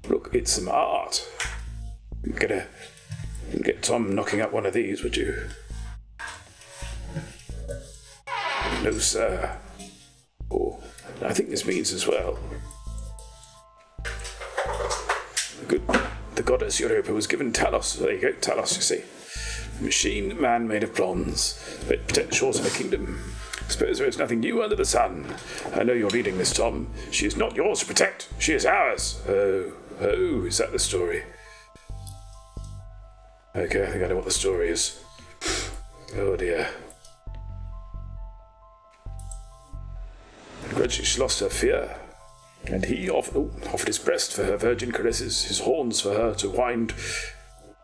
A: Look, it's some art. You'd get Tom knocking up one of these, would you? No, sir. Oh, I think this means as well. Good. The goddess Europa was given Talos. There you go, Talos, you see. Machine man made of bronze, but protect the shores of a kingdom. Suppose there is nothing new under the sun. I know you're reading this, Tom. She is not yours to protect. She is ours. Oh, is that the story? Okay, I think I know what the story is. Oh dear. Gradually she lost her fear, and he offered his breast for her virgin caresses, his horns for her to wind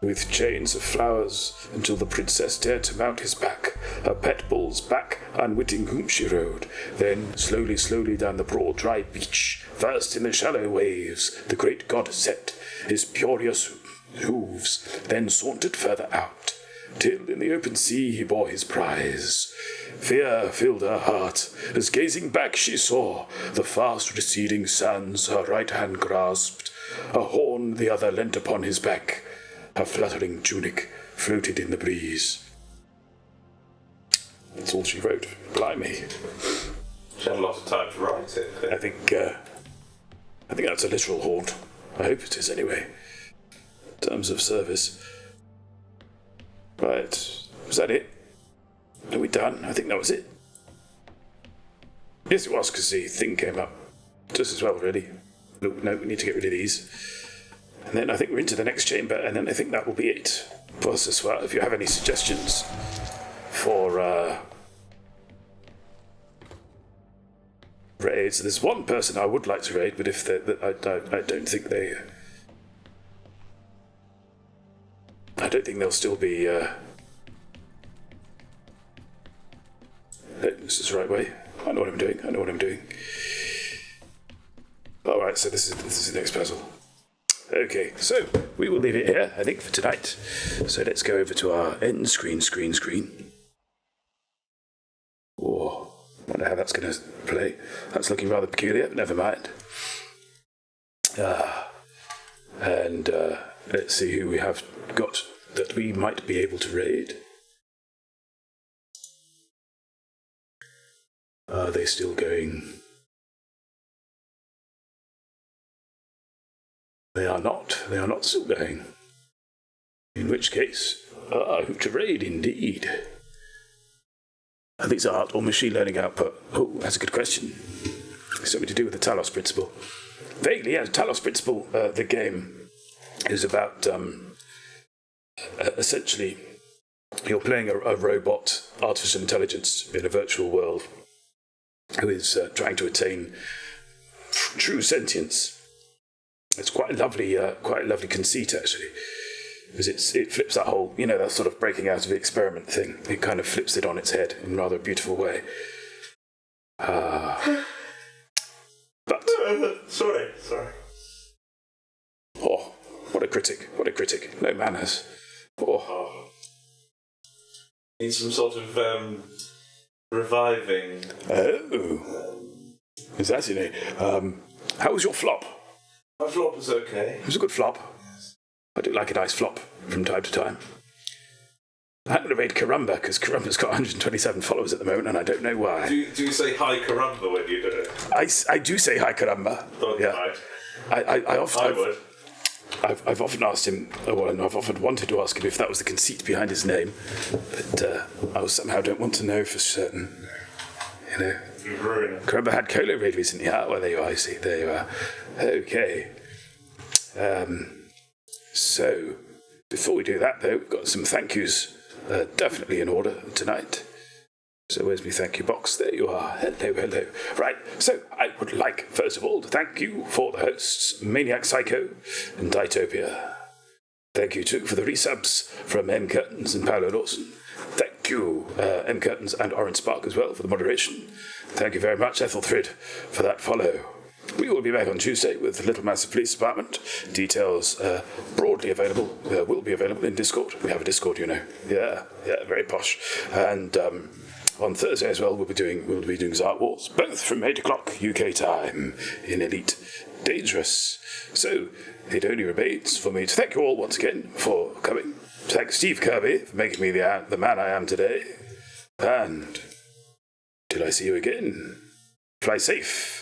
A: with chains of flowers, until the princess dared to mount his back, her pet bull's back, unwitting whom she rode. Then slowly down the broad dry beach, first in the shallow waves, the great god set his furious hooves, then sauntered further out, till in the open sea he bore his prize. Fear filled her heart, as gazing back she saw the fast receding sands her right hand grasped, a horn the other leant upon his back, her fluttering tunic floated in the breeze. That's all she wrote. Blimey.
D: She had a lot of time to write it.
A: I think that's a literal horn. I hope it is anyway. Terms of service. Right. Was that it? Are we done? I think that was it. Yes, it was, because the thing came up just as well, really. No, we need to get rid of these. And then I think we're into the next chamber, and then I think that will be it for us as well. If you have any suggestions for raids, there's one person I would like to raid, but if I don't think they... I don't think they'll still be... No, this is the right way. I know what I'm doing. Alright, so this is the next puzzle. Okay, so we will leave it here, I think, for tonight. So let's go over to our end screen. Oh, I wonder how that's going to play. That's looking rather peculiar, but never mind. And let's see who we have got that we might be able to raid. Are they still going? They are not. They are not still going. In which case, who to raid indeed. These are art or machine learning output. Oh, that's a good question. Something to do with the Talos principle. Vaguely, yes. Talos principle, the game, is about essentially you're playing a robot, artificial intelligence in a virtual world who is trying to attain true sentience. It's quite a lovely conceit, actually. Because it flips that whole, that sort of breaking out of the experiment thing. It kind of flips it on its head in rather a beautiful way. But...
D: Sorry.
A: Oh, what a critic. No manners. Oh.
D: Need some sort of reviving.
A: Oh. Is that your name? How was your flop?
D: My flop was okay.
A: It was a good flop. I do like a nice flop from time to time. I'm going to raid Karumba, because Karumba's got 127 followers at the moment, and I don't know why.
D: Do you say hi Karumba when you do it?
A: I do say hi Karumba.
D: Yeah.
A: I often
D: would.
A: I've often asked him, and I've often wanted to ask him if that was the conceit behind his name, but I somehow don't want to know for certain. Karumba had Colo raid recently. Well, there you are, I see. There you are. Okay. So, before we do that, though, we've got some thank yous definitely in order tonight. So where's my thank you box? There you are. Hello. Right, so I would like, first of all, to thank you for the hosts, Maniac Psycho and Ditopia. Thank you, too, for the resubs from M. Curtains and Paolo Lawson. Thank you, M. Curtains and Orange Spark as well for the moderation. Thank you very much, Ethelthrid, for that follow. We will be back on Tuesday with Little Massive Police Department. Details broadly available, will be available in Discord. We have a Discord, Yeah, very posh. And on Thursday as well, we'll be doing Zart Wars, both from 8 o'clock UK time in Elite Dangerous. So it only remains for me to thank you all once again for coming. Thank Steve Kirby for making me the man I am today. And till I see you again, fly safe.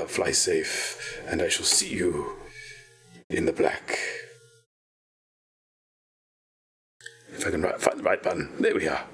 A: Fly safe, and I shall see you in the black. If I can find the right button. There we are.